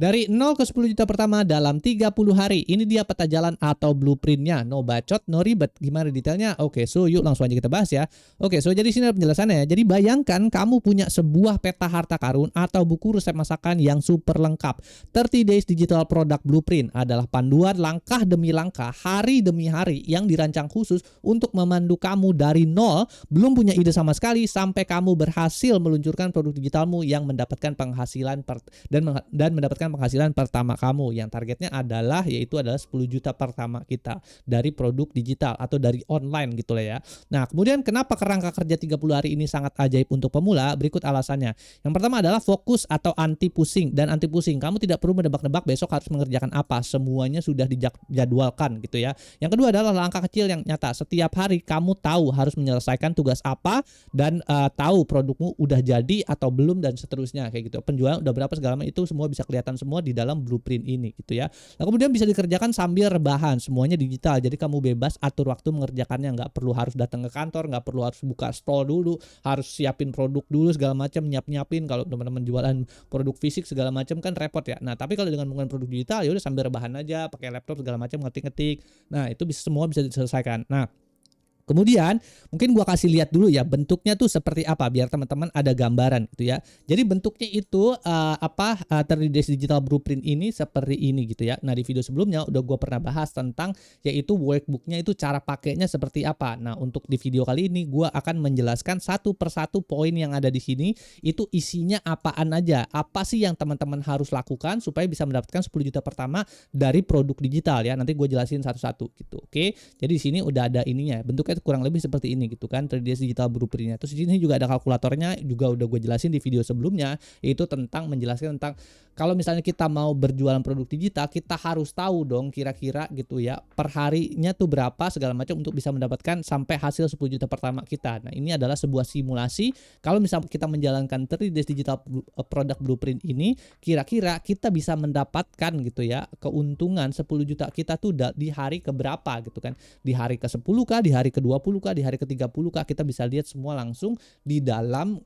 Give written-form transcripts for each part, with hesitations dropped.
Dari 0 ke 10 juta pertama dalam 30 hari. Ini dia peta jalan atau blueprintnya. No bacot, no ribet. Gimana detailnya? Oke, so yuk langsung aja kita bahas ya. Oke, so jadi sini ada penjelasannya ya. Jadi bayangkan kamu punya sebuah peta harta karun atau buku resep masakan yang super lengkap. 30 Days Digital Product Blueprint adalah panduan langkah demi langkah, hari demi hari yang dirancang khusus untuk memandu kamu dari nol, belum punya ide sama sekali, sampai kamu berhasil meluncurkan produk digitalmu yang mendapatkan penghasilan dan mendapatkan penghasilan pertama kamu yang targetnya adalah 10 juta pertama kita dari produk digital atau dari online gitu lah ya. Nah, kemudian kenapa kerangka kerja 30 hari ini sangat ajaib untuk pemula? Berikut alasannya. Yang pertama adalah fokus atau anti pusing. Dan anti pusing, kamu tidak perlu menebak-nebak besok harus mengerjakan apa. Semuanya sudah dijadwalkan gitu ya. Yang kedua adalah langkah kecil yang nyata. Setiap hari kamu tahu harus menyelesaikan tugas apa dan tahu produkmu udah jadi atau belum dan seterusnya kayak gitu. Penjualan udah berapa segala macam itu semua bisa kelihatan semua di dalam blueprint ini gitu ya. Nah, kemudian bisa dikerjakan sambil rebahan, semuanya digital. Jadi kamu bebas atur waktu mengerjakannya, nggak perlu harus datang ke kantor, nggak perlu harus buka stall dulu, harus siapin produk dulu segala macam, nyiapin kalau teman-teman jualan produk fisik segala macam kan repot ya. Nah, tapi kalau dengan menggunakan produk digital ya udah sambil rebahan aja, pakai laptop segala macam ngetik-ngetik. Nah, itu semua bisa diselesaikan. Nah, kemudian mungkin gua kasih lihat dulu ya bentuknya tuh seperti apa biar teman-teman ada gambaran gitu ya. Jadi bentuknya itu 30 Days Digital Blueprint ini seperti ini gitu ya. Nah, di video sebelumnya udah gua pernah bahas tentang yaitu workbooknya itu cara pakainya seperti apa. Nah, untuk di video kali ini gua akan menjelaskan satu persatu poin yang ada di sini itu isinya apaan aja. Apa sih yang teman-teman harus lakukan supaya bisa mendapatkan 10 juta pertama dari produk digital ya. Nanti gua jelasin satu-satu gitu. Oke. Jadi di sini udah ada ininya. Bentuknya kurang lebih seperti ini gitu kan, 30 Days Digital Blueprint-nya. Terus di sini juga ada kalkulatornya, juga udah gue jelasin di video sebelumnya, yaitu tentang menjelaskan tentang kalau misalnya kita mau berjualan produk digital, kita harus tahu dong kira-kira gitu ya, per harinya tuh berapa segala macam untuk bisa mendapatkan sampai hasil 10 juta pertama kita. Nah, ini adalah sebuah simulasi. Kalau misalnya kita menjalankan 30 Days Digital Product Blueprint ini, kira-kira kita bisa mendapatkan gitu ya, keuntungan 10 juta kita tuh di hari keberapa gitu kan. Di hari ke-10 kah, di hari ke-20 kah, di hari ke-30 kah, kita bisa lihat semua langsung di dalam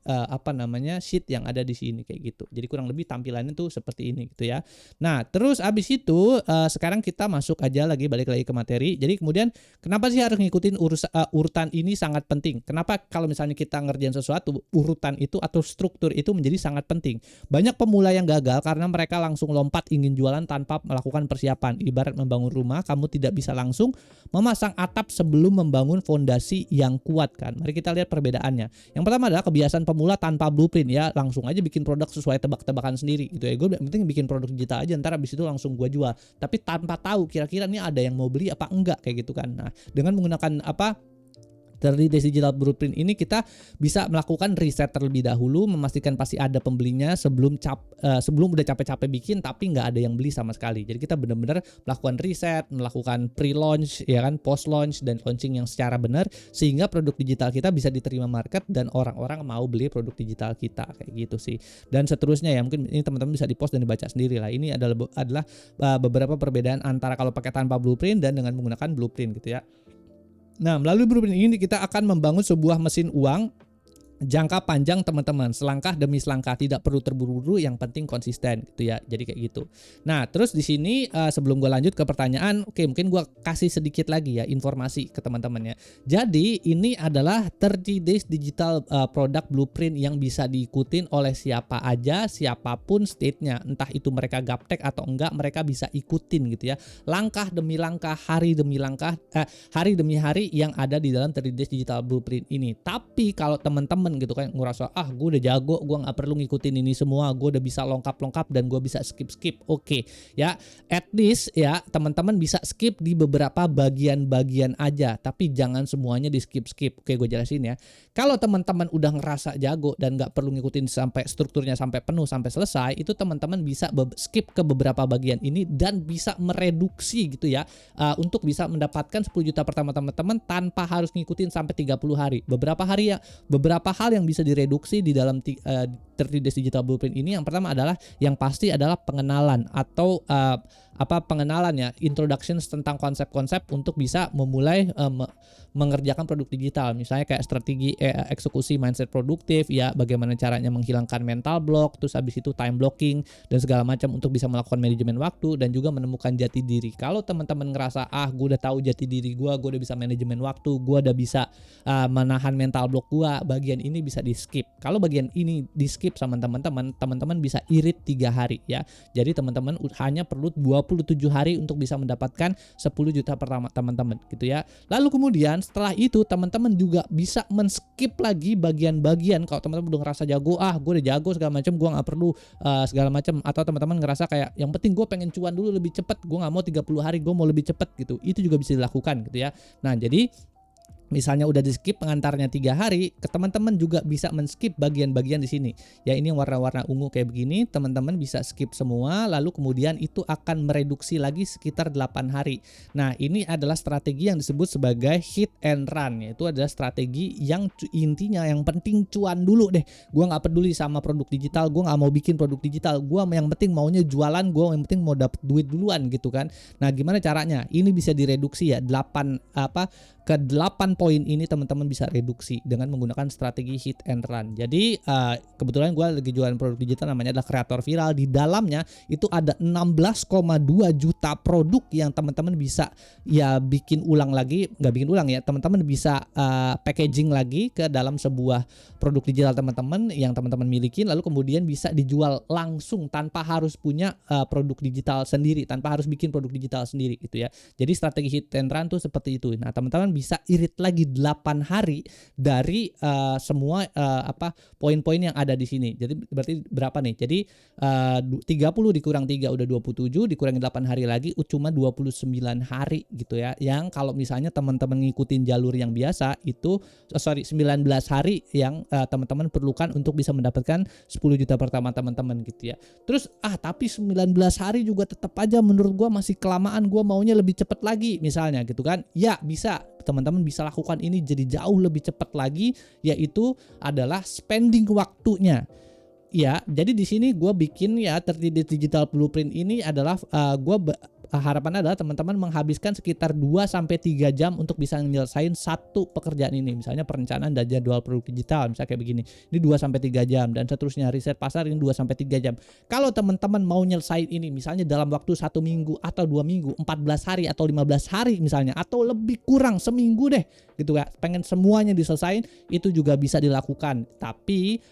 sheet yang ada di sini kayak gitu. Jadi kurang lebih tampilannya tuh seperti ini gitu ya. Nah, terus abis itu sekarang kita masuk aja balik lagi ke materi. Jadi kemudian kenapa sih harus ngikutin urutan ini sangat penting? Kenapa kalau misalnya kita ngerjain sesuatu, urutan itu atau struktur itu menjadi sangat penting? Banyak pemula yang gagal karena mereka langsung lompat ingin jualan tanpa melakukan persiapan. Ibarat membangun rumah, kamu tidak bisa langsung memasang atap sebelum membangun fondasi yang kuat kan. Mari kita lihat perbedaannya. Yang pertama adalah kebiasaan pemula tanpa blueprint ya, langsung aja bikin produk sesuai tebak-tebakan sendiri gitu ya. Gue yang penting bikin produk digital aja, ntar abis itu langsung gue jual. Tapi tanpa tahu kira-kira ini ada yang mau beli apa enggak kayak gitu kan. Nah, dengan menggunakan 30 Days Digital Blueprint ini kita bisa melakukan riset terlebih dahulu, memastikan pasti ada pembelinya sebelum udah capek-capek bikin tapi nggak ada yang beli sama sekali. Jadi kita benar-benar melakukan riset, melakukan pre-launch ya kan, post-launch dan launching yang secara benar sehingga produk digital kita bisa diterima market dan orang-orang mau beli produk digital kita kayak gitu sih. Dan seterusnya ya, mungkin ini teman-teman bisa di-post dan dibaca sendiri lah. Ini adalah beberapa perbedaan antara kalau pakai tanpa blueprint dan dengan menggunakan blueprint gitu ya. Nah, melalui blueprint ini kita akan membangun sebuah mesin uang jangka panjang teman-teman, selangkah demi selangkah, tidak perlu terburu-buru, yang penting konsisten gitu ya. Jadi kayak gitu. Nah, terus di sini sebelum gue lanjut ke pertanyaan, mungkin gue kasih sedikit lagi ya informasi ke teman-teman ya. Jadi ini adalah 30 Days Digital Product Blueprint yang bisa diikutin oleh siapa aja, siapapun state-nya, entah itu mereka gaptek atau enggak, mereka bisa ikutin gitu ya. Langkah demi langkah, hari demi hari yang ada di dalam 30 Days Digital Blueprint ini. Tapi kalau teman-teman gitu kan ngerasa gue udah jago, gue nggak perlu ngikutin ini semua, gue udah bisa lengkap dan gue bisa skip. Oke ya, at least ya teman-teman bisa skip di beberapa bagian-bagian aja, tapi jangan semuanya di skip. Oke, gue jelasin ya. Kalau teman-teman udah ngerasa jago dan nggak perlu ngikutin sampai strukturnya sampai penuh sampai selesai, itu teman-teman bisa skip ke beberapa bagian ini dan bisa mereduksi gitu ya, untuk bisa mendapatkan 10 juta pertama teman-teman tanpa harus ngikutin sampai 30 hari. Beberapa hal yang bisa direduksi di dalam 30 Days Digital Blueprint ini, yang pertama adalah yang pasti adalah pengenalan atau pengenalan ya, introduction tentang konsep-konsep untuk bisa memulai mengerjakan produk digital. Misalnya kayak strategi eksekusi mindset produktif ya, bagaimana caranya menghilangkan mental block, terus habis itu time blocking dan segala macam untuk bisa melakukan manajemen waktu dan juga menemukan jati diri. Kalau teman-teman ngerasa gue udah tahu jati diri gue udah bisa manajemen waktu, gue udah bisa menahan mental block gue, bagian ini bisa di skip. Kalau bagian ini di skip sama teman-teman bisa irit 3 hari ya. Jadi teman-teman hanya perlu 27 hari untuk bisa mendapatkan 10 juta pertama teman-teman gitu ya. Lalu kemudian setelah itu teman-teman juga bisa men-skip lagi bagian-bagian. Kalau teman-teman udah ngerasa jago, gue udah jago segala macam, gue nggak perlu segala macam, atau teman-teman ngerasa kayak yang penting gue pengen cuan dulu lebih cepat, gue nggak mau 30 hari, gue mau lebih cepat gitu. Itu juga bisa dilakukan gitu ya. Nah jadi misalnya udah di skip pengantarnya 3 hari, ke teman-teman juga bisa men-skip bagian-bagian di sini. Ya ini yang warna-warna ungu kayak begini, teman-teman bisa skip semua, lalu kemudian itu akan mereduksi lagi sekitar 8 hari. Nah, ini adalah strategi yang disebut sebagai hit and run, yaitu adalah strategi yang intinya yang penting cuan dulu deh. Gua nggak peduli sama produk digital, gua nggak mau bikin produk digital, gua yang penting maunya jualan, gua yang penting mau dapet duit duluan gitu kan. Nah, gimana caranya? Ini bisa direduksi ya, 8 poin ini teman-teman bisa reduksi dengan menggunakan strategi hit and run. Jadi kebetulan gue lagi jualan produk digital namanya adalah Kreator Viral. Di dalamnya itu ada 16,2 juta produk yang teman-teman bisa ya bikin ulang lagi, nggak bikin ulang ya, teman-teman bisa packaging lagi ke dalam sebuah produk digital teman-teman yang teman-teman miliki, lalu kemudian bisa dijual langsung tanpa harus punya produk digital sendiri, tanpa harus bikin produk digital sendiri gitu ya. Jadi strategi hit and run tuh seperti itu. Nah, teman-teman bisa irit lagi 8 hari dari semua poin-poin yang ada di sini. Jadi berarti berapa nih? Jadi 30 dikurang 3 udah 27, dikurangi 8 hari lagi cuma 29 hari gitu ya. Yang kalau misalnya teman-teman ngikutin jalur yang biasa itu 19 hari yang teman-teman perlukan untuk bisa mendapatkan 10 juta pertama teman-teman gitu ya. Terus tapi 19 hari juga tetap aja menurut gua masih kelamaan, gua maunya lebih cepat lagi misalnya gitu kan. Ya, bisa. Teman-teman bisa lakukan ini jadi jauh lebih cepat lagi, yaitu adalah spending waktunya. Ya, jadi di sini gue bikin ya 30 Days Digital Blueprint ini adalah harapannya adalah teman-teman menghabiskan sekitar 2-3 jam untuk bisa menyelesaikan satu pekerjaan ini. Misalnya perencanaan dan jadwal produk digital, misalnya kayak begini. Ini 2-3 jam dan seterusnya, riset pasar ini 2-3 jam. Kalau teman-teman mau nyelesain ini misalnya dalam waktu 1 minggu atau 2 minggu, 14 hari atau 15 hari misalnya, atau lebih kurang seminggu deh gitu ya. Pengen semuanya diselesain, itu juga bisa dilakukan. Tapi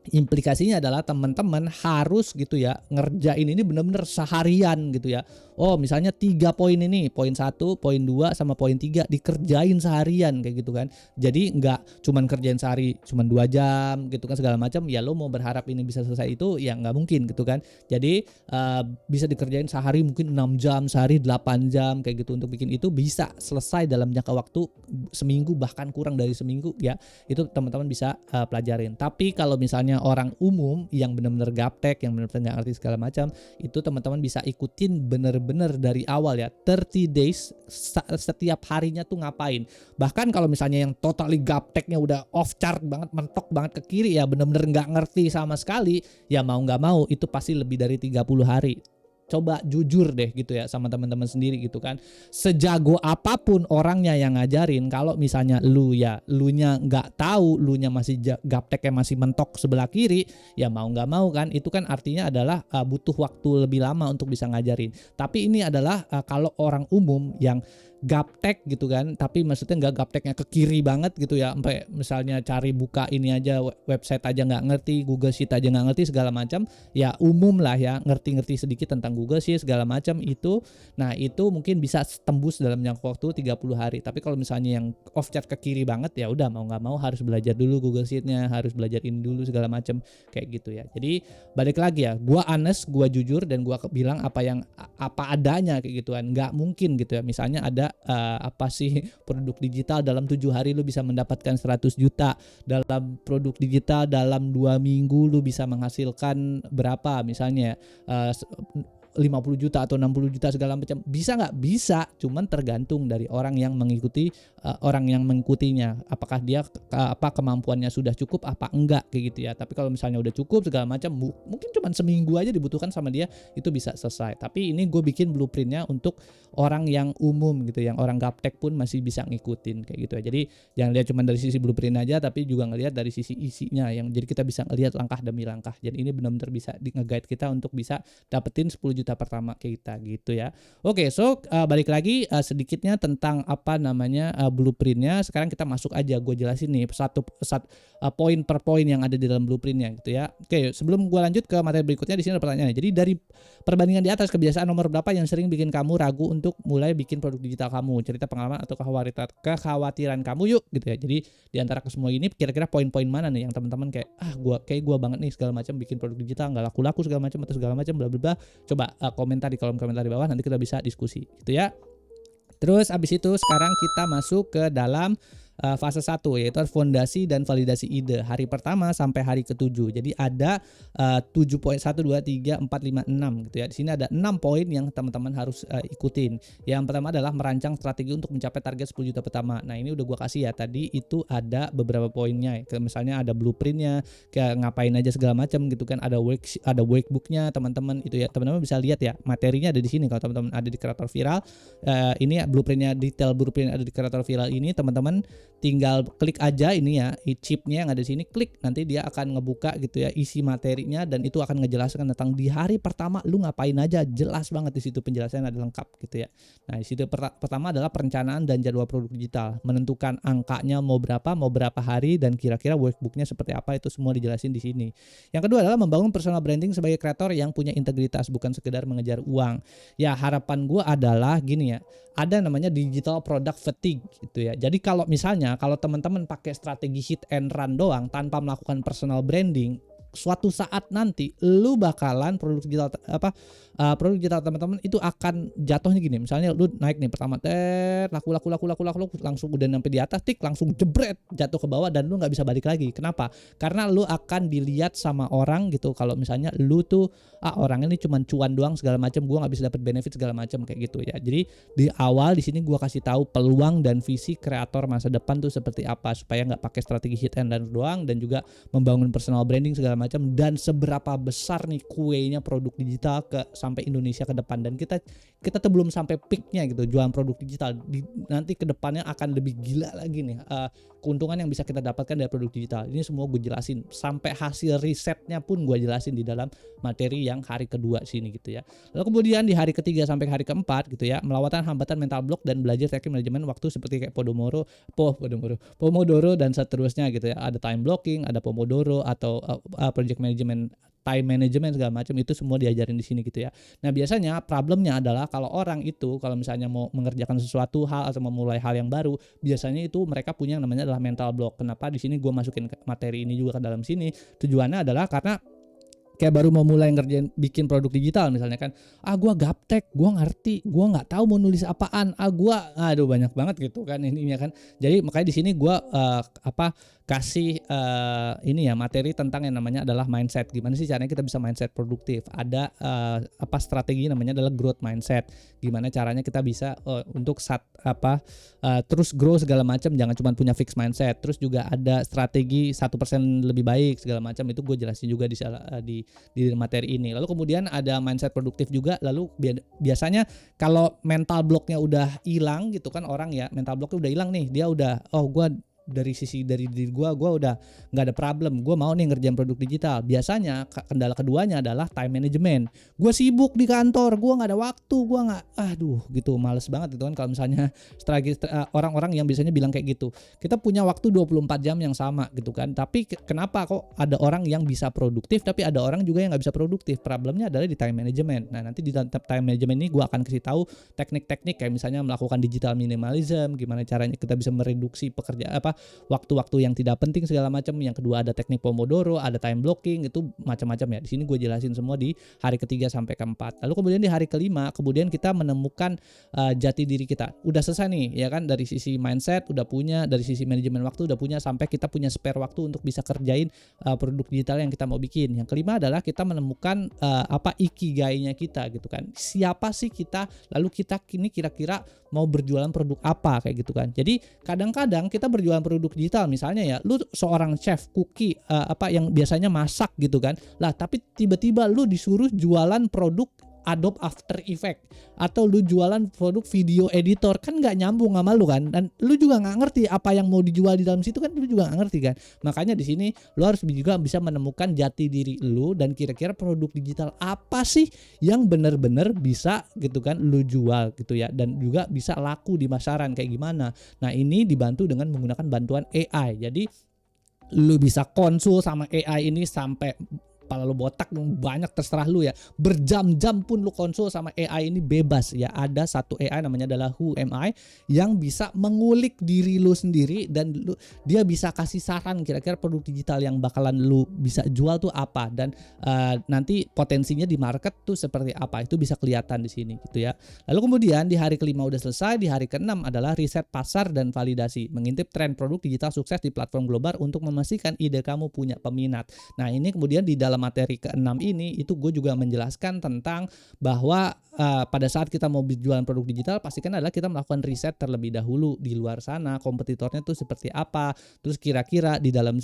implikasinya adalah teman-teman harus gitu ya ngerjain ini benar-benar seharian gitu ya. Oh misalnya 3 poin ini, poin 1, poin 2 sama poin 3 dikerjain seharian kayak gitu kan. Jadi nggak cuman kerjain sehari cuman 2 jam gitu kan segala macam, ya lo mau berharap ini bisa selesai itu ya nggak mungkin gitu kan. Jadi bisa dikerjain sehari mungkin 6 jam, sehari 8 jam kayak gitu. Untuk bikin itu bisa selesai dalam jangka waktu seminggu, bahkan kurang dari seminggu ya. Itu teman-teman bisa pelajarin. Tapi kalau misalnya orang umum yang benar-benar gaptek, yang benar-benar nggak ngerti segala macam, itu teman-teman bisa ikutin benar-benar dari awal ya, 30 days setiap harinya tuh ngapain. Bahkan kalau misalnya yang totally gapteknya udah off chart banget, mentok banget ke kiri ya, benar-benar nggak ngerti sama sekali, ya mau nggak mau itu pasti lebih dari 30 hari. Coba jujur deh gitu ya sama teman-teman sendiri gitu kan. Sejago apapun orangnya yang ngajarin, kalau misalnya lunya nggak tahu, lunya masih gapteknya masih mentok sebelah kiri, ya mau nggak mau kan, itu kan artinya adalah butuh waktu lebih lama untuk bisa ngajarin. Tapi ini adalah kalau orang umum yang gaptek gitu kan, tapi maksudnya nggak gapteknya ke kiri banget gitu ya, sampai misalnya cari buka ini aja website aja nggak ngerti, Google Sheet aja nggak ngerti segala macam, ya umum lah ya, ngerti sedikit tentang Google Sheet segala macam itu. Nah itu mungkin bisa tembus dalam jangka waktu 30 hari. Tapi kalau misalnya yang off chart ke kiri banget, ya udah mau nggak mau harus belajar dulu Google Sheet-nya, harus belajar ini dulu segala macam kayak gitu ya. Jadi balik lagi ya, gua honest, gua jujur, dan gua bilang apa adanya kayak gituan. Nggak mungkin gitu ya, misalnya ada produk digital dalam 7 hari lu bisa mendapatkan 100 juta, dalam produk digital dalam 2 minggu lu bisa menghasilkan berapa misalnya 50 juta atau 60 juta segala macam. Bisa nggak? Bisa, cuman tergantung dari orang yang mengikutinya. Apakah dia kemampuannya sudah cukup apa enggak kayak gitu ya. Tapi kalau misalnya udah cukup segala macam, mungkin cuman seminggu aja dibutuhkan sama dia, itu bisa selesai. Tapi ini gue bikin blueprintnya untuk orang yang umum gitu, yang orang gaptek pun masih bisa ngikutin kayak gitu ya. Jadi jangan lihat cuma dari sisi blueprint aja, tapi juga ngelihat dari sisi isinya, yang jadi kita bisa ngelihat langkah demi langkah. Jadi ini benar-benar bisa nge-guide kita untuk bisa dapetin 10 juta pertama kita gitu ya. Oke, so balik lagi sedikitnya tentang blueprintnya. Sekarang kita masuk aja, gue jelasin nih poin per poin yang ada di dalam blueprintnya gitu ya. Oke, sebelum gue lanjut ke materi berikutnya, di sini ada pertanyaannya. Jadi dari perbandingan di atas, kebiasaan nomor berapa yang sering bikin kamu ragu untuk mulai bikin produk digital kamu? Cerita pengalaman atau kekhawatiran kamu yuk gitu ya. Jadi di antara kesemua ini kira-kira poin-poin mana nih yang teman-teman kayak gua banget nih segala macam bikin produk digital nggak laku-laku segala macam atau segala macam bla bla bla. Coba komentar di kolom komentar di bawah, nanti kita bisa diskusi gitu ya. Terus abis itu sekarang kita masuk ke dalam fase 1, yaitu fondasi dan validasi ide. Hari pertama sampai hari ke-7. Jadi ada 7 poin, 1 2 3 4 5 6 gitu ya. Di sini ada 6 poin yang teman-teman harus ikutin. Yang pertama adalah merancang strategi untuk mencapai target 10 juta pertama. Nah, ini udah gua kasih ya tadi, itu ada beberapa poinnya. Misalnya ada blueprintnya, kayak ngapain aja segala macam gitu kan. Ada workbooknya teman-teman itu ya. Teman-teman bisa lihat ya, materinya ada di sini. Kalau teman-teman ada di Kreator Viral, ini blueprintnya, detail blueprint ada di Kreator Viral ini, teman-teman tinggal klik aja ini ya, chipnya yang ada di sini, klik, nanti dia akan ngebuka gitu ya isi materinya, dan itu akan ngejelaskan tentang di hari pertama lu ngapain aja, jelas banget di situ penjelasannya ada lengkap gitu ya. Nah, di situ pertama adalah perencanaan dan jadwal produk digital, menentukan angkanya mau berapa hari, dan kira-kira workbooknya seperti apa, itu semua dijelasin di sini. Yang kedua adalah membangun personal branding sebagai kreator yang punya integritas, bukan sekedar mengejar uang. Ya, harapan gue adalah gini ya, ada namanya digital product fatigue gitu ya. Jadi kalau misalnya teman-teman pakai strategi hit and run doang tanpa melakukan personal branding, suatu saat nanti lu bakalan produk digital teman-teman itu akan jatuhnya gini. Misalnya lu naik nih pertama, laku langsung udah sampai di atas, langsung jebret jatuh ke bawah, dan lu nggak bisa balik lagi. Kenapa? Karena lu akan dilihat sama orang gitu. Kalau misalnya lu tuh orang ini cuma cuan doang segala macam, gua nggak bisa dapat benefit segala macam kayak gitu ya. Jadi di awal di sini gua kasih tahu peluang dan visi kreator masa depan tuh seperti apa, supaya nggak pakai strategi hit and run doang, dan juga membangun personal branding segala macam, dan seberapa besar nih kuenya produk digital sampai Indonesia ke depan. Dan kita tuh belum sampai peaknya gitu jualan produk digital. Nanti ke depannya akan lebih gila lagi nih keuntungan yang bisa kita dapatkan dari produk digital. Ini semua gue jelasin, sampai hasil risetnya pun gue jelasin di dalam materi yang hari kedua sini gitu ya. Lalu kemudian di hari ketiga sampai hari keempat gitu ya, melewati hambatan mental block dan belajar teknik manajemen waktu seperti kayak Pomodoro dan seterusnya gitu ya. Ada time blocking, ada Pomodoro, atau project management, time management segala macam, itu semua diajarin di sini gitu ya. Nah, biasanya problemnya adalah kalau orang itu kalau misalnya mau mengerjakan sesuatu hal atau memulai hal yang baru, biasanya itu mereka punya yang namanya adalah mental block. Kenapa di sini gue masukin materi ini juga ke dalam sini? Tujuannya adalah karena kayak baru mau mulai ngerjain bikin produk digital misalnya kan, gua gaptek, gua ngerti, gua nggak tahu mau nulis apaan, aduh banyak banget gitu kan ininya kan. Jadi makanya di sini gua kasih ini ya materi tentang yang namanya adalah mindset. Gimana sih caranya kita bisa mindset produktif? Ada strategi namanya adalah growth mindset. Gimana caranya kita bisa untuk terus grow segala macam, jangan cuma punya fixed mindset. Terus juga ada strategi 1% lebih baik segala macam, itu gue jelasin juga di materi ini. Lalu kemudian ada mindset produktif juga. Lalu biasanya kalau mental blocknya udah hilang gitu kan, orang ya mental blocknya udah hilang nih, dia udah gue dari diri gue udah nggak ada problem, gue mau nih ngerjain produk digital. Biasanya kendala keduanya adalah time management. Gue sibuk di kantor, gue nggak ada waktu, gue nggak, gitu, males banget gitu kan. Kalau misalnya strategi orang-orang yang biasanya bilang kayak gitu, kita punya waktu 24 jam yang sama gitu kan, tapi kenapa kok ada orang yang bisa produktif tapi ada orang juga yang nggak bisa produktif? Problemnya adalah di time management. Nah, nanti di time management ini gue akan kasih tahu teknik-teknik kayak misalnya melakukan digital minimalism, gimana caranya kita bisa mereduksi waktu-waktu yang tidak penting segala macam. Yang kedua ada teknik Pomodoro, ada time blocking, itu macam-macam ya. Di sini gue jelasin semua di hari ketiga sampai keempat. Lalu kemudian di hari kelima, kemudian kita menemukan jati diri kita. Udah selesai nih ya kan, dari sisi mindset udah punya, dari sisi manajemen waktu udah punya, sampai kita punya spare waktu untuk bisa kerjain produk digital yang kita mau bikin. Yang kelima adalah kita menemukan ikigainya kita gitu kan. Siapa sih kita? Lalu kita kini kira-kira mau berjualan produk apa kayak gitu kan. Jadi kadang-kadang kita berjualan produk digital, misalnya ya lu seorang chef cookie yang biasanya masak gitu kan. Lah tapi tiba-tiba lu disuruh jualan produk Adobe After Effects atau lu jualan produk video editor, kan nggak nyambung sama lu kan, dan lu juga nggak ngerti apa yang mau dijual di dalam situ kan, lu juga nggak ngerti kan. Makanya di sini lu harus juga bisa menemukan jati diri lu dan kira-kira produk digital apa sih yang benar-benar bisa gitu kan lu jual gitu ya, dan juga bisa laku di pasaran kayak gimana. Nah ini dibantu dengan menggunakan bantuan AI. Jadi lu bisa konsul sama AI ini sampai kepala lu botak banyak, terserah lu ya, berjam-jam pun lu konsul sama AI ini bebas ya. Ada satu AI namanya adalah Who Am I yang bisa mengulik diri lu sendiri, dan dia bisa kasih saran kira-kira produk digital yang bakalan lu bisa jual tuh apa, dan nanti potensinya di market tuh seperti apa, itu bisa kelihatan di sini gitu ya. Lalu kemudian di hari kelima udah selesai, di hari keenam adalah riset pasar dan validasi, mengintip tren produk digital sukses di platform global untuk memastikan ide kamu punya peminat. Nah ini kemudian di dalam materi ke-6 ini itu gue juga menjelaskan tentang bahwa pada saat kita mau berjualan produk digital, pastikan adalah kita melakukan riset terlebih dahulu di luar sana, kompetitornya tuh seperti apa, terus kira-kira di dalam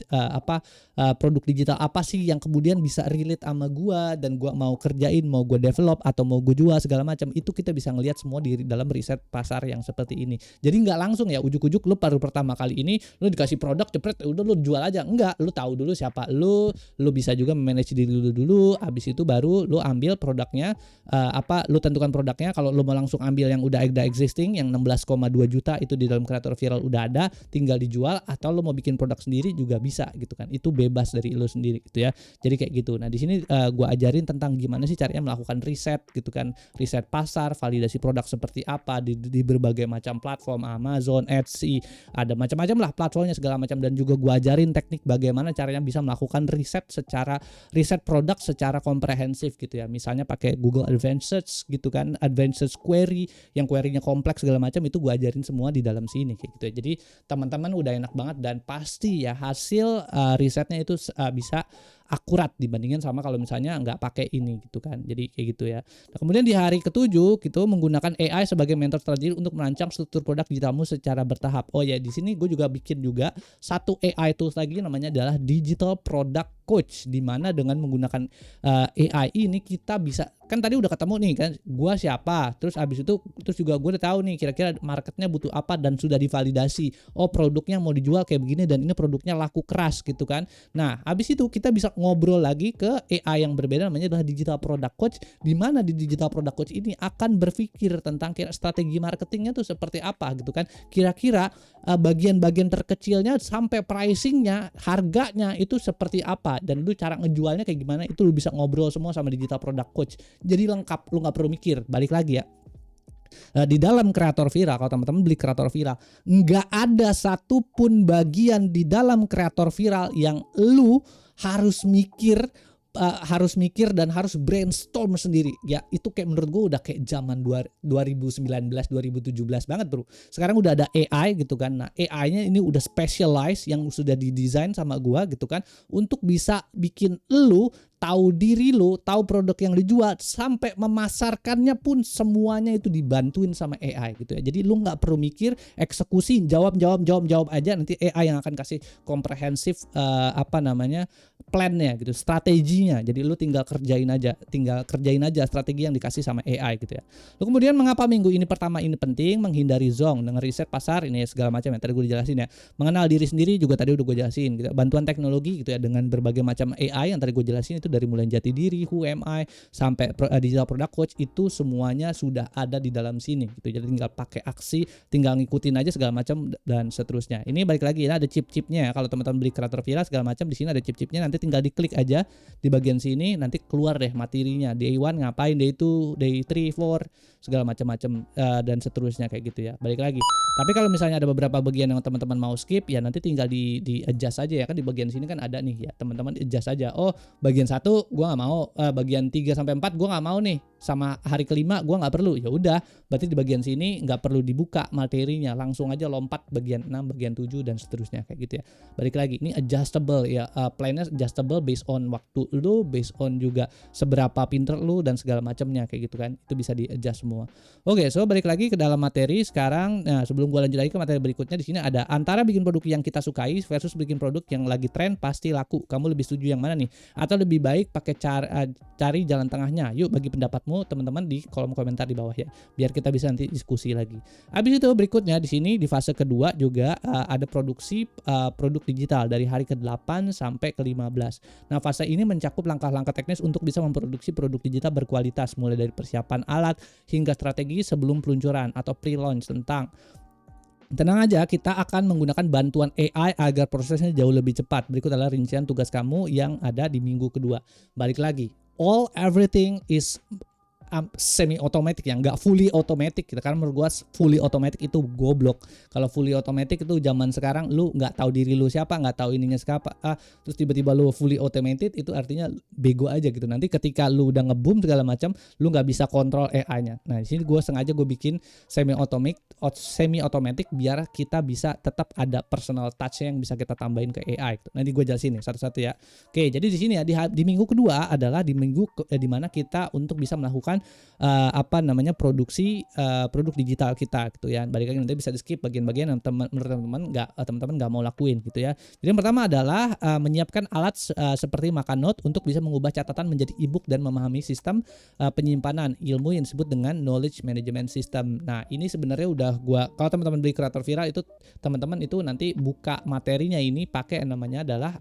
produk digital apa sih yang kemudian bisa relate sama gue dan gue mau kerjain, mau gue develop atau mau gue jual segala macam. Itu kita bisa ngelihat semua di dalam riset pasar yang seperti ini. Jadi nggak langsung ya ujuk-ujuk lu baru pertama kali ini lu dikasih produk cepet udah lu jual aja, enggak, lu tahu dulu siapa lu bisa juga manage diri lu dulu, habis itu baru lu ambil produknya, lu tentukan produknya. Kalau lu mau langsung ambil yang udah ada existing yang 16,2 juta itu di dalam Creator Viral udah ada, tinggal dijual, atau lu mau bikin produk sendiri juga bisa gitu kan, itu bebas dari lu sendiri gitu ya. Jadi kayak gitu. Nah di sini gua ajarin tentang gimana sih caranya melakukan riset gitu kan, riset pasar, validasi produk seperti apa di berbagai macam platform, Amazon, Etsy, ada macam-macam lah platformnya segala macam, dan juga gua ajarin teknik bagaimana caranya bisa melakukan riset produk secara komprehensif gitu ya. Misalnya pakai Google Advanced Search gitu kan, Advanced Search Query yang query-nya kompleks segala macam, itu gue ajarin semua di dalam sini kayak gitu ya. Jadi teman-teman udah enak banget, dan pasti ya hasil risetnya itu bisa akurat dibandingin sama kalau misalnya nggak pakai ini gitu kan. Jadi kayak gitu ya. Nah, kemudian di hari ketujuh gitu menggunakan AI sebagai mentor strategi untuk merancang struktur produk digitalmu secara bertahap. Oh ya, di sini gue juga bikin juga satu AI tools lagi namanya adalah Digital Product Coach, di mana dengan menggunakan AI ini kita bisa, kan tadi udah ketemu nih kan gua siapa, terus abis itu terus juga gue udah tahu nih kira-kira marketnya butuh apa dan sudah divalidasi. Oh produknya mau dijual kayak begini dan ini produknya laku keras gitu kan. Nah abis itu kita bisa ngobrol lagi ke AI yang berbeda namanya adalah Digital Product Coach, di mana di Digital Product Coach ini akan berpikir tentang kira strategi marketingnya tuh seperti apa gitu kan. Kira-kira bagian-bagian terkecilnya sampai pricingnya, harganya itu seperti apa, dan lu cara ngejualnya kayak gimana, itu lu bisa ngobrol semua sama Digital Product Coach. Jadi lengkap, lu nggak perlu mikir. Balik lagi ya, di dalam Creator Viral, kalau teman-teman beli Creator Viral, nggak ada satupun bagian di dalam Creator Viral yang lu harus mikir dan harus brainstorm sendiri ya. Itu kayak menurut gue udah kayak zaman 2019 2017 banget bro. Sekarang udah ada AI gitu kan. Nah AI-nya ini udah specialized yang sudah didesain sama gue gitu kan, untuk bisa bikin lu tahu diri lu, tahu produk yang dijual, sampai memasarkannya pun semuanya itu dibantuin sama AI gitu ya. Jadi lu nggak perlu mikir, eksekusi, jawab aja, nanti AI yang akan kasih komprehensif plannya gitu, strateginya. Jadi lu tinggal kerjain aja strategi yang dikasih sama AI gitu ya. Lalu kemudian mengapa minggu ini pertama ini penting? Menghindari zong dengan riset pasar ini segala macam yang tadi gue jelasin ya. Mengenal diri sendiri juga tadi udah gue jelasin gitu. Bantuan teknologi gitu ya, dengan berbagai macam AI yang tadi gue jelasin itu, dari mulai jati diri, Who Am I, sampai Digital Product Coach, itu semuanya sudah ada di dalam sini gitu. Jadi tinggal pakai aksi, tinggal ngikutin aja segala macam dan seterusnya. Ini balik lagi ya, ada chip-chipnya ya. Kalau teman-teman beli Creator Viral segala macam, di sini ada chip-chipnya, nanti tinggal diklik aja di bagian sini nanti keluar deh materinya. Day 1 ngapain, day 2, day 3, 4, segala macam-macam dan seterusnya kayak gitu ya. Balik lagi. Tapi kalau misalnya ada beberapa bagian yang teman-teman mau skip ya nanti tinggal di adjust aja ya kan, di bagian sini kan ada nih ya, teman-teman adjust aja. Oh, bagian 1 gua nggak mau, bagian 3 sampai 4 gua nggak mau nih. Sama hari kelima gua nggak perlu. Ya udah, berarti di bagian sini nggak perlu dibuka materinya, langsung aja lompat bagian 6, bagian 7 dan seterusnya kayak gitu ya. Balik lagi, ini adjustable ya, plannya adjustable based on waktu lu, based on juga seberapa pinter lu dan segala macamnya kayak gitu kan. Itu bisa di adjust semua. Oke, so balik lagi ke dalam materi sekarang. Nah, sebelum gua lanjut lagi ke materi berikutnya, di sini ada antara bikin produk yang kita sukai versus bikin produk yang lagi tren pasti laku. Kamu lebih setuju yang mana nih? Atau lebih baik pakai cari jalan tengahnya? Yuk bagi pendapatmu teman-teman di kolom komentar di bawah ya, biar kita bisa nanti diskusi lagi. Habis itu berikutnya di sini di fase kedua juga ada produksi produk digital dari hari ke-8 sampai ke-15. Nah, fase ini mencakup langkah-langkah teknis untuk bisa memproduksi produk digital berkualitas, mulai dari persiapan alat hingga strategi sebelum peluncuran atau pre-launch. Tenang aja, kita akan menggunakan bantuan AI agar prosesnya jauh lebih cepat. Berikut adalah rincian tugas kamu yang ada di minggu kedua. Balik lagi, everything is semi automatic ya, nggak fully automatic gitu. Karena menurut gua fully automatic itu goblok. Kalau fully automatic itu zaman sekarang lu nggak tahu diri lu siapa, nggak tahu ininya siapa, terus tiba-tiba lu fully automated, itu artinya bego aja gitu. Nanti ketika lu udah nge-boom segala macam, lu nggak bisa kontrol AI-nya. Nah, di sini gua sengaja gue bikin semi automatic biar kita bisa tetap ada personal touch yang bisa kita tambahin ke AI gitu. Nanti gue jelasin nih satu-satu ya. Oke, jadi di sini ya di minggu kedua adalah di minggu di mana kita untuk bisa melakukan produksi produk digital kita gitu ya. Balik lagi nanti bisa di skip bagian-bagian yang teman-teman nggak mau lakuin gitu ya. Jadi yang pertama adalah menyiapkan alat seperti Makanot untuk bisa mengubah catatan menjadi ebook dan memahami sistem penyimpanan ilmu yang disebut dengan knowledge management system. Nah, ini sebenarnya udah kalau teman-teman beli Kreator Viral itu teman-teman itu nanti buka materinya ini pakai namanya adalah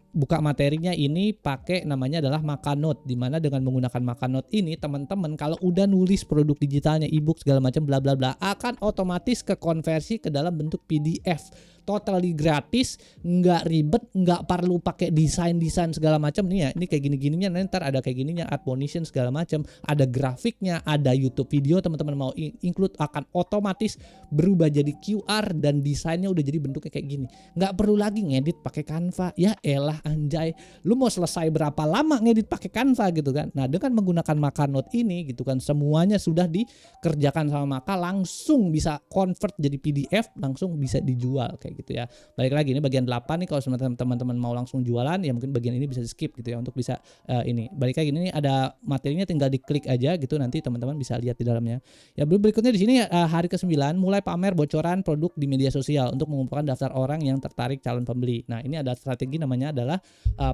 buka materinya ini pakai namanya adalah Makanot, dimana dengan menggunakan Makanot ini teman-teman kalau udah nulis produk digitalnya, ebook segala macam bla bla bla akan otomatis kekonversi ke dalam bentuk PDF, totally gratis, nggak ribet, nggak perlu pakai desain segala macam nih ya. Ini kayak gini-gininya, nanti ntar ada kayak gininya, admonition segala macam, ada grafiknya, ada YouTube video teman-teman mau include akan otomatis berubah jadi QR dan desainnya udah jadi bentuknya kayak gini. Nggak perlu lagi ngedit pakai Canva. Ya elah anjay, lu mau selesai berapa lama ngedit pakai Canva gitu kan. Nah, dengan menggunakan Makanot ini gitu kan, semuanya sudah dikerjakan sama Maka, langsung bisa convert jadi PDF, langsung bisa dijual kayak gitu ya. Balik lagi, ini bagian 8 nih, kalau teman-teman mau langsung jualan ya mungkin bagian ini bisa di skip gitu ya untuk bisa ini. Balik lagi, ini ada materinya, tinggal diklik aja gitu, nanti teman-teman bisa lihat di dalamnya. Ya, berikutnya di sini hari ke-9 mulai pamer bocoran produk di media sosial untuk mengumpulkan daftar orang yang tertarik calon pembeli. Nah, ini ada strategi namanya adalah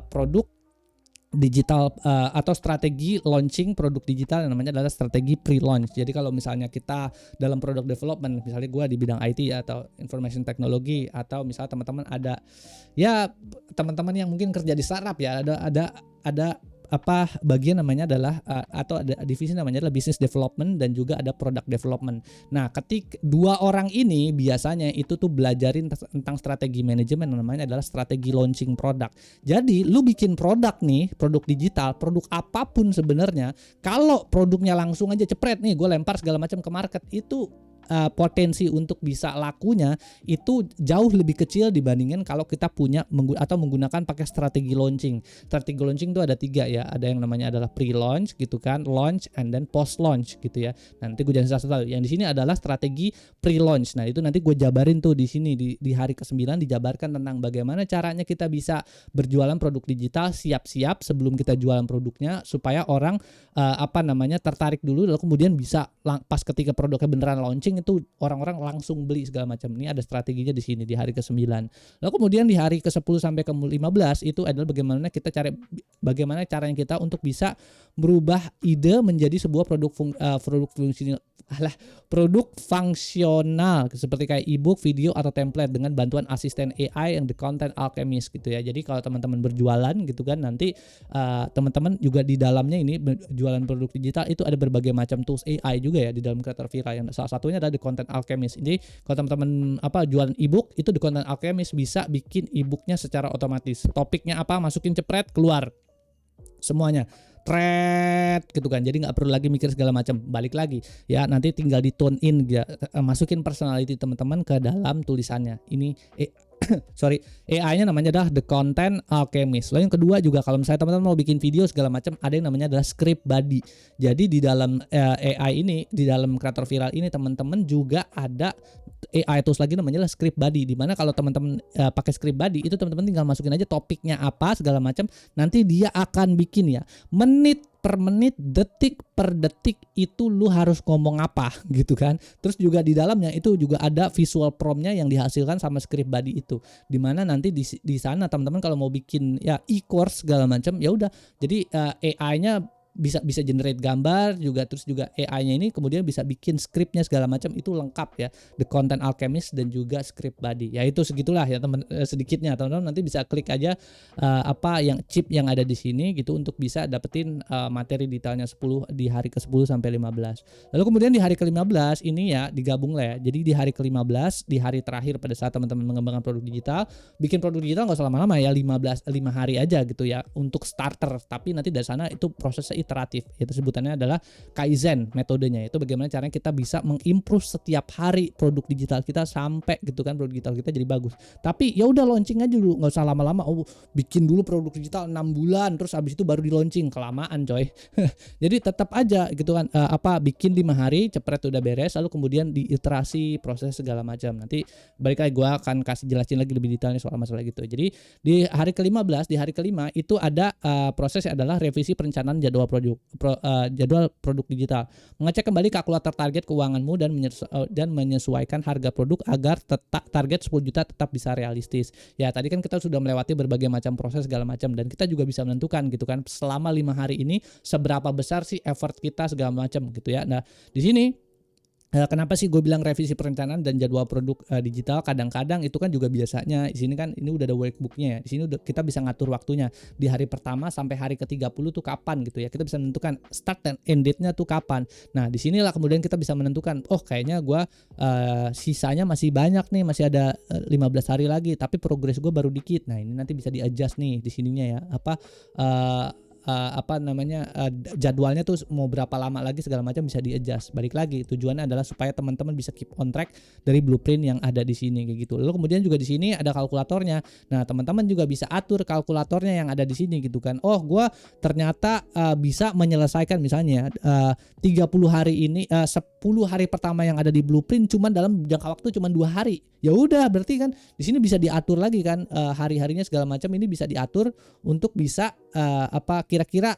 produk digital atau strategi launching produk digital yang namanya adalah strategi pre-launch. Jadi kalau misalnya kita dalam product development, misalnya gue di bidang IT atau information technology, atau misalnya teman-teman ada ya teman-teman yang mungkin kerja di startup ya, ada bagian namanya adalah atau ada divisi namanya adalah business development dan juga ada product development. Nah, ketika dua orang ini biasanya itu tuh belajarin tentang strategi manajemen, namanya adalah strategi launching produk. Jadi lu bikin produk nih, produk digital, produk apapun sebenarnya, kalau produknya langsung aja cepret nih gue lempar segala macam ke market, itu potensi untuk bisa lakunya itu jauh lebih kecil dibandingin kalau kita punya atau menggunakan pakai strategi launching. Strategi launching itu ada 3 ya, ada yang namanya adalah pre-launch gitu kan, launch and then post-launch gitu ya. Nanti gue jelasin satu-satu. Yang di sini adalah strategi pre-launch. Nah, itu nanti gue jabarin tuh di sini di hari ke-9 dijabarkan tentang bagaimana caranya kita bisa berjualan produk digital siap-siap sebelum kita jualan produknya supaya orang tertarik dulu, lalu kemudian bisa pas ketika produknya beneran launching itu orang-orang langsung beli segala macam. Ini ada strateginya di sini di hari ke-9. Lalu kemudian di hari ke-10 sampai ke-15 itu adalah bagaimana caranya kita untuk bisa merubah ide menjadi sebuah produk produk fungsional seperti kayak ebook, video atau template dengan bantuan asisten AI yang The Content Alchemist gitu ya. Jadi kalau teman-teman berjualan gitu kan, nanti teman-teman juga di dalamnya ini jualan produk digital itu ada berbagai macam tools AI juga ya di dalam Creator Viral, yang salah satunya adalah The Content Alchemist. Jadi kalau teman-teman jualan ebook, itu The Content Alchemist bisa bikin ebooknya secara otomatis. Topiknya apa, masukin cepret, keluar semuanya thread gitu kan, jadi nggak perlu lagi mikir segala macam. Balik lagi ya, nanti tinggal di tone in ya, masukin personality teman-teman ke dalam tulisannya. Ini sorry, AI-nya namanya adalah The Content Alchemist. Lalu yang kedua juga, kalau misalnya teman-teman mau bikin video segala macam, ada yang namanya adalah Script Buddy. Jadi di dalam AI ini, di dalam Creator Viral ini, teman-teman juga ada AI tools lagi namanya adalah Script Buddy. Dimana kalau teman-teman pakai Script Buddy itu, teman-teman tinggal masukin aja topiknya apa segala macam, nanti dia akan bikin ya menit per menit, detik per detik itu lu harus ngomong apa gitu kan. Terus juga di dalamnya itu juga ada visual promptnya yang dihasilkan sama Script Buddy itu. Dimana nanti di sana teman-teman kalau mau bikin ya e-course segala macam, ya udah. Jadi AI-nya bisa generate gambar juga, terus juga AI-nya ini kemudian bisa bikin skripnya segala macam, itu lengkap ya, The Content Alchemist dan juga Script Buddy. Ya itu segitulah ya teman, sedikitnya teman-teman nanti bisa klik aja apa yang chip yang ada di sini gitu untuk bisa dapetin materi detailnya 10 di hari ke-10 sampai 15. Lalu kemudian di hari ke-15 ini ya digabung lah ya. Jadi di hari ke-15, di hari terakhir pada saat teman-teman mengembangkan produk digital, bikin produk digital nggak usah lama-lama ya, 5 hari aja gitu ya untuk starter. Tapi nanti dari sana itu prosesnya iteratif, itu sebutannya adalah Kaizen metodenya. Itu bagaimana caranya kita bisa mengimprove setiap hari produk digital kita sampai gitu kan produk digital kita jadi bagus. Tapi ya udah launching aja dulu, nggak usah lama-lama. Bikin dulu produk digital 6 bulan terus habis itu baru di launching, kelamaan coy. Jadi tetap aja gitu kan, bikin 5 hari cepet udah beres, lalu kemudian diiterasi proses segala macam. Nanti balik lagi gue akan kasih jelasin lagi lebih detailnya soal masalah gitu. Jadi di hari ke-15, di hari ke-5 itu ada prosesnya adalah revisi perencanaan jadwal produk digital. Mengecek kembali kalkulator target keuanganmu dan menyesuaikan harga produk agar target 10 juta tetap bisa realistis. Ya tadi kan kita sudah melewati berbagai macam proses segala macam, dan kita juga bisa menentukan gitu kan selama 5 hari ini seberapa besar sih effort kita segala macam gitu ya. Nah di sini kenapa sih gue bilang revisi perencanaan dan jadwal produk digital? Kadang-kadang itu kan juga biasanya di sini kan ini udah ada workbooknya ya. Di sini kita bisa ngatur waktunya di hari pertama sampai hari ke-30 tuh kapan gitu ya. Kita bisa menentukan start dan end date-nya tuh kapan. Nah di sinilah kemudian kita bisa menentukan, oh kayaknya gue sisanya masih banyak nih, masih ada 15 hari lagi, tapi progres gue baru dikit. Nah ini nanti bisa di-adjust nih di sininya ya. Jadwalnya tuh mau berapa lama lagi segala macam bisa di-adjust. Balik lagi tujuannya adalah supaya teman-teman bisa keep on track dari blueprint yang ada di sini kayak gitu. Lalu kemudian juga di sini ada kalkulatornya. Nah, teman-teman juga bisa atur kalkulatornya yang ada di sini gitu kan. Oh, gua ternyata bisa menyelesaikan misalnya 30 hari ini 10 hari pertama yang ada di blueprint cuman dalam jangka waktu cuman 2 hari. Ya udah, berarti kan di sini bisa diatur lagi kan hari-harinya segala macam, ini bisa diatur untuk bisa kira-kira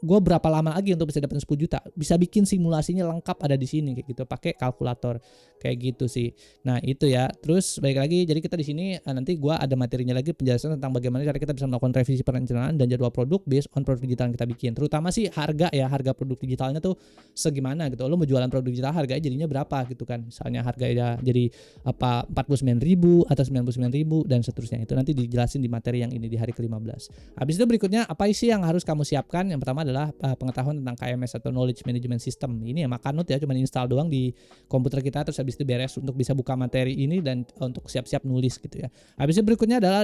gue berapa lama lagi untuk bisa dapat 10 juta. Bisa bikin simulasinya lengkap ada di sini kayak gitu, pakai kalkulator kayak gitu sih. Nah itu ya. Terus balik lagi, jadi kita di sini nanti gue ada materinya lagi penjelasan tentang bagaimana cara kita bisa melakukan revisi perencanaan dan jadwal produk based on produk digital yang kita bikin. Terutama sih harga ya, harga produk digitalnya tuh segimana gitu. Lo mau jualan produk digital harganya jadinya berapa gitu kan. Misalnya harganya jadi 49.000 atau 99.000 dan seterusnya. Itu nanti dijelasin di materi yang ini di hari ke-15. Habis itu berikutnya apa sih yang harus kamu siapkan? Yang pertama adalah pengetahuan tentang KMS atau Knowledge Management System. Ini ya Makanut ya, cuma install doang di komputer kita, terus habis itu beres untuk bisa buka materi ini dan untuk siap-siap nulis gitu ya. Habis itu berikutnya adalah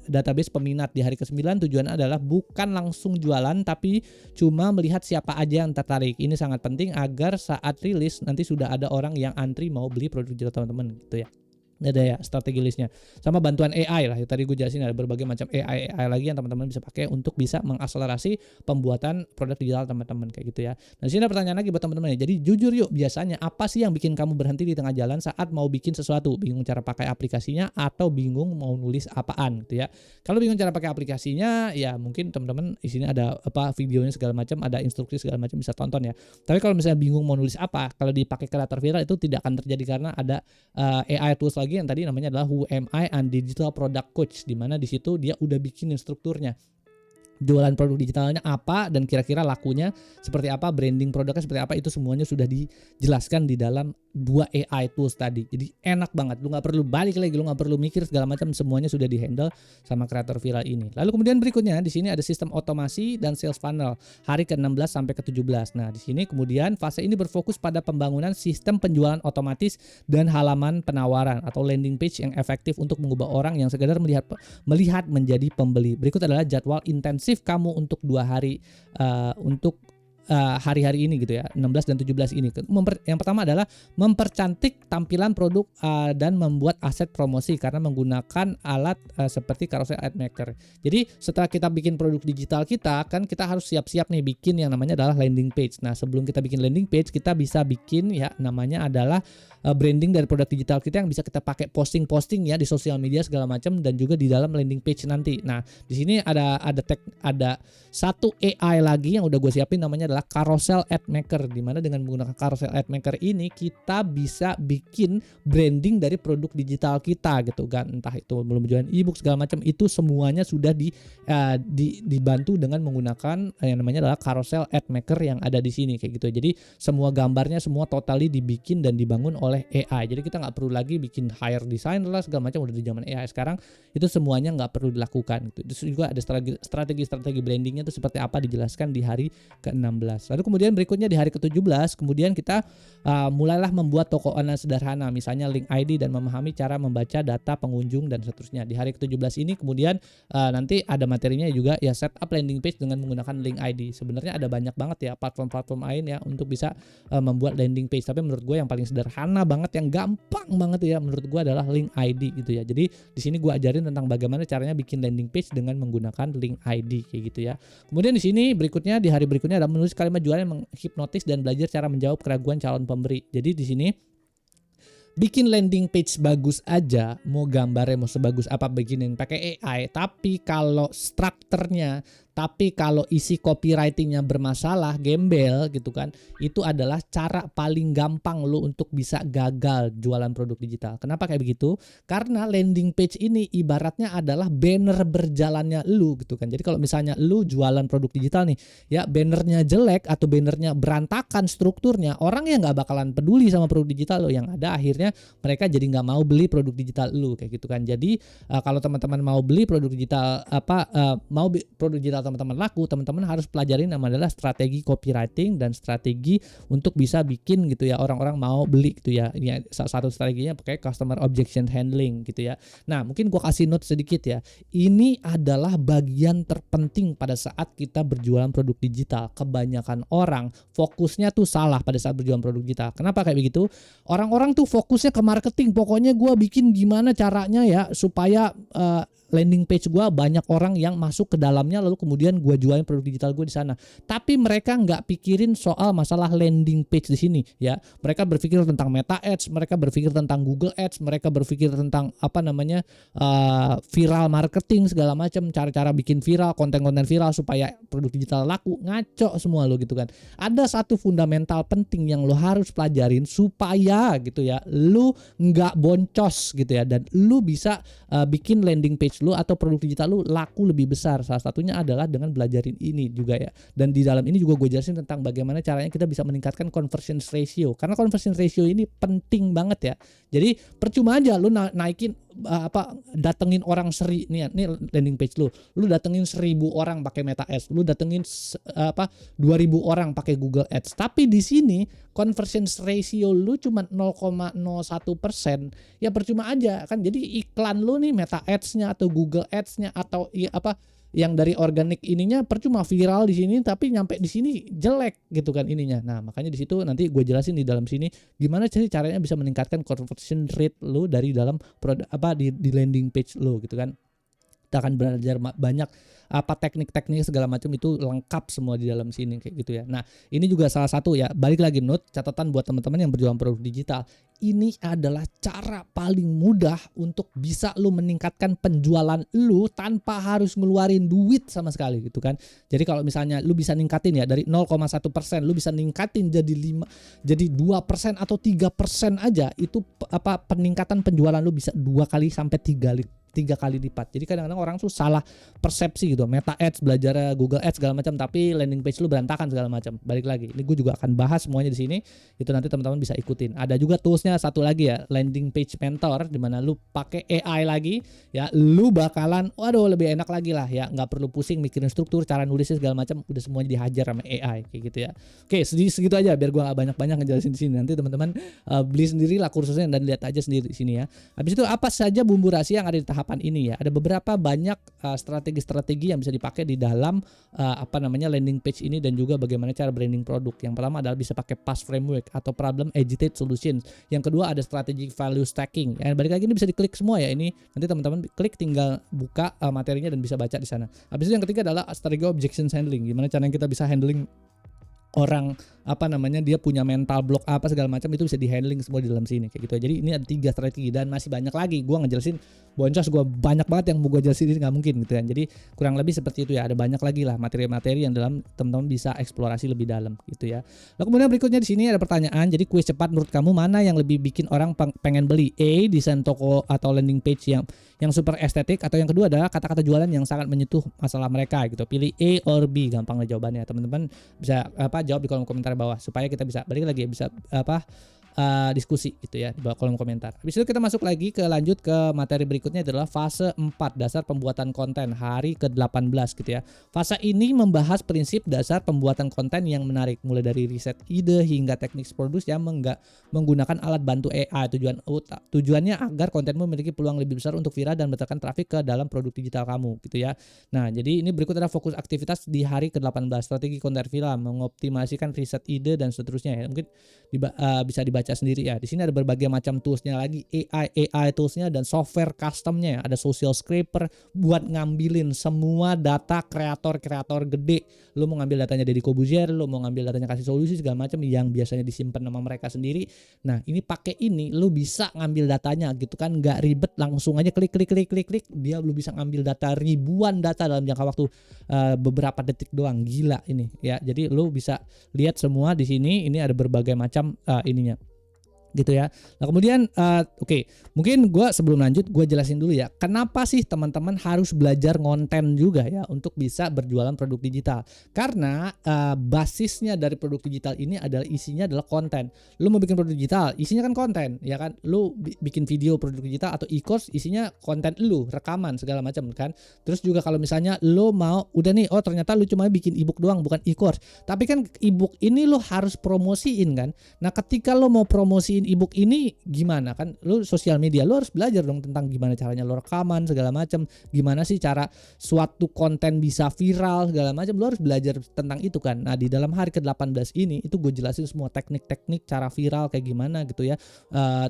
database peminat. Di hari ke-9 tujuannya adalah bukan langsung jualan tapi cuma melihat siapa aja yang tertarik. Ini sangat penting agar saat rilis nanti sudah ada orang yang antri mau beli produk digital teman-teman gitu ya. Ada ya strategi listnya, sama bantuan AI lah. Tadi gue jelasin ada berbagai macam AI lagi yang teman-teman bisa pakai untuk bisa mengakselerasi pembuatan produk digital teman-teman kayak gitu ya. Nah sini ada pertanyaan lagi buat teman-teman ya. Jadi jujur yuk, biasanya apa sih yang bikin kamu berhenti di tengah jalan saat mau bikin sesuatu? Bingung cara pakai aplikasinya atau bingung mau nulis apaan gitu ya. Kalau bingung cara pakai aplikasinya ya mungkin teman-teman di sini ada videonya segala macam, ada instruksi segala macam, bisa tonton ya. Tapi kalau misalnya bingung mau nulis apa, kalau dipakai Creator Viral itu tidak akan terjadi karena ada AI tools lagi yang tadi namanya adalah Who Am I and Digital Product Coach, di mana di situ dia udah bikinin strukturnya. jualan produk digitalnya apa dan kira-kira lakunya seperti apa, branding produknya seperti apa, itu semuanya sudah dijelaskan di dalam 2 AI tools tadi. Jadi enak banget, lu nggak perlu balik lagi, lu nggak perlu mikir segala macam, semuanya sudah dihandle sama kreator viral ini. Lalu kemudian berikutnya di sini ada sistem otomasi dan sales funnel hari ke-16 sampai ke-17. Nah, di sini kemudian fase ini berfokus pada pembangunan sistem penjualan otomatis dan halaman penawaran atau landing page yang efektif untuk mengubah orang yang sekedar melihat menjadi pembeli. Berikut adalah jadwal intensif kamu untuk 2 hari untuk hari-hari ini gitu ya, 16 dan 17 ini. Yang pertama adalah mempercantik tampilan produk dan membuat aset promosi karena menggunakan alat seperti carousel ad maker. Jadi setelah kita bikin produk digital kita, kan kita harus siap-siap nih bikin yang namanya adalah landing page. Nah, sebelum kita bikin landing page, kita bisa bikin ya namanya adalah branding dari produk digital kita yang bisa kita pakai posting-posting ya di sosial media segala macam, dan juga di dalam landing page nanti. Nah, di sini ada satu AI lagi yang udah gue siapin, namanya adalah carousel ad maker, dimana dengan menggunakan carousel ad maker ini kita bisa bikin branding dari produk digital kita gitu kan, entah itu belum jualan ebook segala macam, itu semuanya sudah dibantu dengan menggunakan yang namanya adalah carousel ad maker yang ada di sini kayak gitu. Jadi semua gambarnya semua totally dibikin dan dibangun oleh AI. Jadi kita nggak perlu lagi bikin hire designer lah segala macam, udah di zaman AI sekarang itu semuanya nggak perlu dilakukan gitu. Terus juga ada strategi brandingnya itu seperti apa dijelaskan di hari ke-16. Lalu kemudian berikutnya di hari ke-17 kemudian kita mulailah membuat toko online sederhana, misalnya link ID dan memahami cara membaca data pengunjung dan seterusnya. Di hari ke-17 ini kemudian nanti ada materinya juga ya, setup landing page dengan menggunakan link ID. Sebenarnya ada banyak banget ya platform-platform lain ya untuk bisa membuat landing page, tapi menurut gue yang paling sederhana banget, yang gampang banget ya menurut gue adalah link ID gitu ya. Jadi di sini gue ajarin tentang bagaimana caranya bikin landing page dengan menggunakan link ID kayak gitu ya. Kemudian di sini berikutnya di hari berikutnya ada menulis kalimat jualan yang menghipnotis dan belajar cara menjawab keraguan calon pemberi. Jadi di sini bikin landing page bagus aja, mau gambarnya mau sebagus apa bikinin pakai AI, tapi kalau strukturnya, tapi kalau isi copywritingnya bermasalah, gembel gitu kan, itu adalah cara paling gampang lu untuk bisa gagal jualan produk digital. Kenapa kayak begitu? Karena landing page ini ibaratnya adalah banner berjalannya lu gitu kan. Jadi kalau misalnya lu jualan produk digital nih, ya bannernya jelek atau bannernya berantakan strukturnya, orang yang nggak bakalan peduli sama produk digital lo, yang ada akhirnya mereka jadi nggak mau beli produk digital lu kayak gitu kan. Jadi kalau teman-teman mau beli produk digital produk digital teman-teman laku, teman-teman harus pelajarin nama adalah strategi copywriting dan strategi untuk bisa bikin gitu ya orang-orang mau beli gitu ya. Ini salah satu strateginya pakai customer objection handling gitu ya. Nah, mungkin gua kasih note sedikit ya. Ini adalah bagian terpenting pada saat kita berjualan produk digital. Kebanyakan orang fokusnya tuh salah pada saat berjualan produk digital. Kenapa kayak begitu? Orang-orang tuh fokusnya ke marketing. Pokoknya gua bikin gimana caranya ya supaya landing page gue banyak orang yang masuk ke dalamnya, lalu kemudian gue jualin produk digital gue di sana. Tapi mereka nggak pikirin soal masalah landing page di sini ya. Mereka berpikir tentang Meta Ads, mereka berpikir tentang Google Ads, mereka berpikir tentang viral marketing segala macam, cara-cara bikin viral, konten-konten viral supaya produk digital laku. Ngaco semua lo gitu kan. Ada satu fundamental penting yang lo harus pelajarin supaya gitu ya, lo nggak boncos gitu ya, dan lo bisa bikin landing page lu atau produk digital lu laku lebih besar. Salah satunya adalah dengan belajarin ini juga ya. Dan di dalam ini juga gue jelasin tentang bagaimana caranya kita bisa meningkatkan conversion ratio. Karena conversion ratio ini penting banget ya. Jadi percuma aja lu naikin datengin orang nih landing page lu datengin 1.000 orang pakai Meta Ads, lu datengin 2.000 orang pakai Google Ads, tapi di sini conversion ratio lu cuma 0,01%, ya percuma aja kan. Jadi iklan lu nih Meta Ads-nya atau Google Ads-nya atau yang dari organik ininya percuma viral di sini, tapi nyampe di sini jelek gitu kan ininya. Nah, makanya di situ nanti gue jelasin di dalam sini gimana caranya bisa meningkatkan conversion rate lu dari dalam di landing page lu gitu kan. Kita akan belajar banyak teknik-teknik segala macam, itu lengkap semua di dalam sini kayak gitu ya. Nah, ini juga salah satu ya, balik lagi note catatan buat teman-teman yang berjualan produk digital. Ini adalah cara paling mudah untuk bisa lu meningkatkan penjualan lu tanpa harus ngeluarin duit sama sekali gitu kan. Jadi kalau misalnya lu bisa ningkatin ya dari 0,1%, lu bisa ningkatin jadi 2% atau 3% aja, itu peningkatan penjualan lu bisa 2 kali sampai 3 3 kali lipat. Jadi kadang-kadang orang tuh salah persepsi gitu. Meta Ads, belajar Google Ads segala macam, tapi landing page lu berantakan segala macam. Balik lagi, ini gue juga akan bahas semuanya di sini. Itu nanti teman-teman bisa ikutin. Ada juga toolsnya satu lagi ya, landing page mentor, dimana lu pakai AI lagi ya, lu bakalan waduh lebih enak lagi lah ya, nggak perlu pusing mikirin struktur, cara nulisnya segala macam, udah semuanya dihajar sama AI kayak gitu ya. Oke, segitu aja biar gua nggak banyak-banyak ngejelasin di sini. Nanti teman-teman beli sendiri lah kursusnya dan lihat aja sendiri di sini ya. Habis itu apa saja bumbu rahasia yang ada di tahapan ini ya? Ada beberapa banyak strategi-strategi yang bisa dipakai di dalam landing page ini dan juga bagaimana cara branding produk. Yang pertama adalah bisa pakai PASS framework atau problem agitated solutions. Yang kedua ada strategic value stacking. Ya, balik lagi ini bisa diklik semua ya, ini nanti teman-teman klik tinggal buka materinya dan bisa baca di sana. Habis itu yang ketiga adalah strategi objection handling. Gimana caranya kita bisa handling orang dia punya mental block apa segala macam, itu bisa di handling semua di dalam sini kayak gitu. Jadi ini ada 3 strategi dan masih banyak lagi. Gua ngejelasin boncos, gua banyak banget yang mau gua jelasin, ini nggak mungkin gitu kan. Jadi kurang lebih seperti itu ya. Ada banyak lagi lah materi-materi yang dalam teman-teman bisa eksplorasi lebih dalam gitu ya. Lalu kemudian berikutnya di sini ada pertanyaan. Jadi kuis cepat, menurut kamu mana yang lebih bikin orang pengen beli? A, desain toko atau landing page yang super estetik, atau yang kedua adalah kata-kata jualan yang sangat menyentuh masalah mereka gitu. Pilih A or B, gampang lah jawabannya. Teman-teman bisa jawab di kolom komentar bawah supaya kita bisa balik lagi bisa diskusi gitu ya di bawah kolom komentar. Habis itu kita masuk lagi lanjut ke materi berikutnya adalah fase 4, dasar pembuatan konten, hari ke-18 gitu ya. Fase ini membahas prinsip dasar pembuatan konten yang menarik, mulai dari riset ide hingga teknik produksi yang menggunakan alat bantu AI. Tujuannya agar kontenmu memiliki peluang lebih besar untuk viral dan mendatangkan traffic ke dalam produk digital kamu gitu ya. Nah, jadi ini berikut adalah fokus aktivitas di hari ke-18, strategi konten viral, mengoptimasikan riset ide dan seterusnya ya. Mungkin bisa dibaca sendiri ya. Di sini ada berbagai macam toolsnya lagi, AI toolsnya dan software customnya ya. Ada social scraper buat ngambilin semua data kreator gede. Lu mau ngambil datanya dari Corbuzier, lu mau ngambil datanya Kasih Solusi segala macam yang biasanya disimpan sama mereka sendiri. Nah, ini pakai ini lu bisa ngambil datanya gitu kan, nggak ribet, langsung aja klik dia lu bisa ngambil data, ribuan data dalam jangka waktu beberapa detik doang. Gila ini ya. Jadi lu bisa lihat semua di sini. Ini ada berbagai macam ininya gitu ya. Nah kemudian oke, mungkin gue sebelum lanjut gue jelasin dulu ya, kenapa sih teman-teman harus belajar konten juga ya untuk bisa berjualan produk digital. Karena basisnya dari produk digital ini adalah isinya adalah konten. Lu mau bikin produk digital, isinya kan konten ya kan. Lu bikin video produk digital atau e-course, isinya konten lu, rekaman segala macam kan. Terus juga kalau misalnya lu mau udah nih, oh ternyata lu cuma bikin ebook doang bukan e-course, tapi kan ebook ini lu harus promosiin kan. Nah ketika lu mau promosiin ebook ini gimana kan, lu sosial media lu harus belajar dong tentang gimana caranya lu rekaman segala macam, gimana sih cara suatu konten bisa viral segala macam, lu harus belajar tentang itu kan. Nah di dalam hari ke-18 ini itu gue jelasin semua teknik-teknik cara viral kayak gimana gitu ya,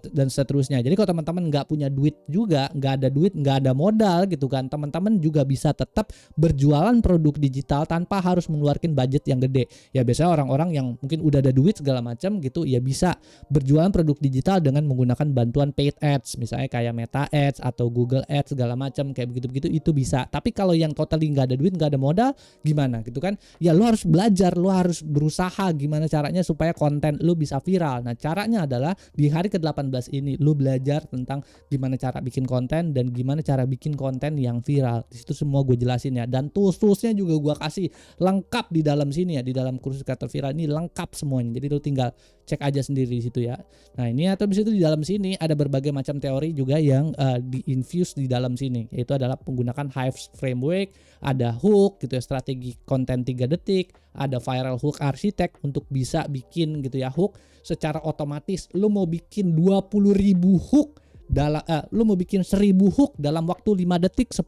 dan seterusnya. Jadi kalau teman-teman nggak punya duit juga, nggak ada modal gitu kan, teman-teman juga bisa tetap berjualan produk digital tanpa harus mengeluarkan budget yang gede ya. Biasanya orang-orang yang mungkin udah ada duit segala macam gitu ya bisa berjualan produk digital dengan menggunakan bantuan paid ads, misalnya kayak Meta Ads atau Google Ads segala macam kayak begitu-begitu, itu bisa. Tapi kalau yang totally nggak ada duit, nggak ada modal, gimana gitu kan? Ya lu harus belajar, lu harus berusaha gimana caranya supaya konten lu bisa viral. Nah caranya adalah di hari ke-18 ini lu belajar tentang gimana cara bikin konten dan gimana cara bikin konten yang viral. Di situ semua gue jelasin ya, dan tools-toolsnya juga gue kasih lengkap di dalam sini ya, di dalam kursus kreator viral ini lengkap semuanya. Jadi lu tinggal cek aja sendiri di situ ya. Nah ini atau di situ di dalam sini ada berbagai macam teori juga yang di-infuse di dalam sini, yaitu adalah menggunakan Hive framework, ada hook gitu ya, strategi konten 3 detik, ada viral hook architect untuk bisa bikin gitu ya hook secara otomatis. Lu mau bikin 20.000 hook dalam lu mau bikin 1000 hook dalam waktu 5 detik, 10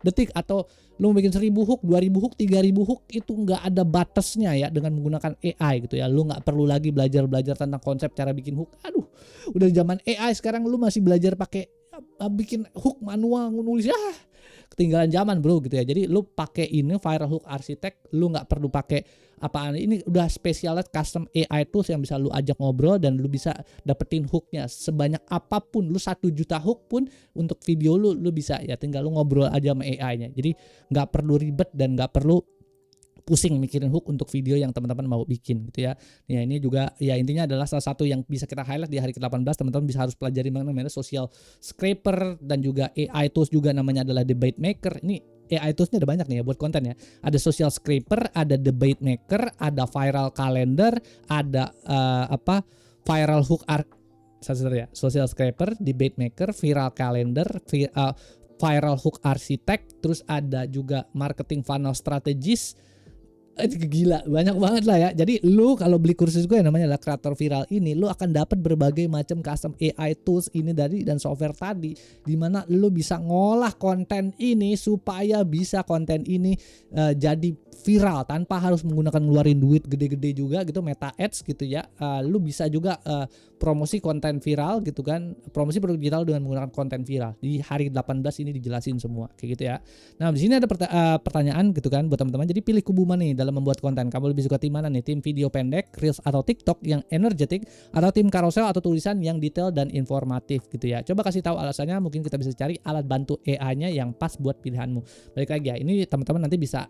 detik, atau lu mau bikin 1000 hook, 2000 hook, 3000 hook, itu nggak ada batasnya ya dengan menggunakan AI gitu ya. Lu nggak perlu lagi belajar tentang konsep cara bikin hook. Aduh, udah zaman AI sekarang, lu masih belajar pakai bikin hook manual nulis, ketinggalan zaman bro gitu ya. Jadi lu pakai ini viral hook architect, lu nggak perlu pakai apaan, ini udah specialized custom AI tools yang bisa lu ajak ngobrol dan lu bisa dapetin hooknya sebanyak apapun. Lu 1 juta hook pun untuk video lu bisa ya, tinggal lu ngobrol aja sama AI-nya. Jadi nggak perlu ribet dan nggak perlu pusing mikirin hook untuk video yang teman-teman mau bikin gitu ya. Ya ini juga ya intinya adalah salah satu yang bisa kita highlight di hari ke-18, teman-teman bisa harus pelajari namanya social scraper dan juga AI tools juga namanya adalah debate maker. Ini AI toolsnya ada banyak nih ya buat konten ya. Ada social scraper, ada debate maker, ada viral calendar, ada viral hook ya. Social scraper, debate maker, viral calendar, viral hook architect, terus ada juga marketing funnel strategist. Gila, banyak banget lah ya. Jadi lu kalau beli kursus gue yang namanya adalah kreator viral ini, lu akan dapat berbagai macam custom AI tools ini dari dan software tadi, dimana lu bisa ngolah konten ini supaya bisa konten ini jadi viral tanpa harus menggunakan ngeluarin duit gede-gede juga gitu, meta ads gitu ya. Lu bisa juga promosi konten viral gitu kan, promosi produk digital dengan menggunakan konten viral. Di hari 18 ini dijelasin semua kayak gitu ya. Nah, di sini ada pertanyaan gitu kan buat teman-teman. Jadi pilih kubu mana nih dalam membuat konten? Kamu lebih suka tim mana nih? Tim video pendek, Reels atau TikTok yang energetik, atau tim carousel atau tulisan yang detail dan informatif gitu ya. Coba kasih tahu alasannya, mungkin kita bisa cari alat bantu AI-nya yang pas buat pilihanmu. Balik lagi ya, ini teman-teman nanti bisa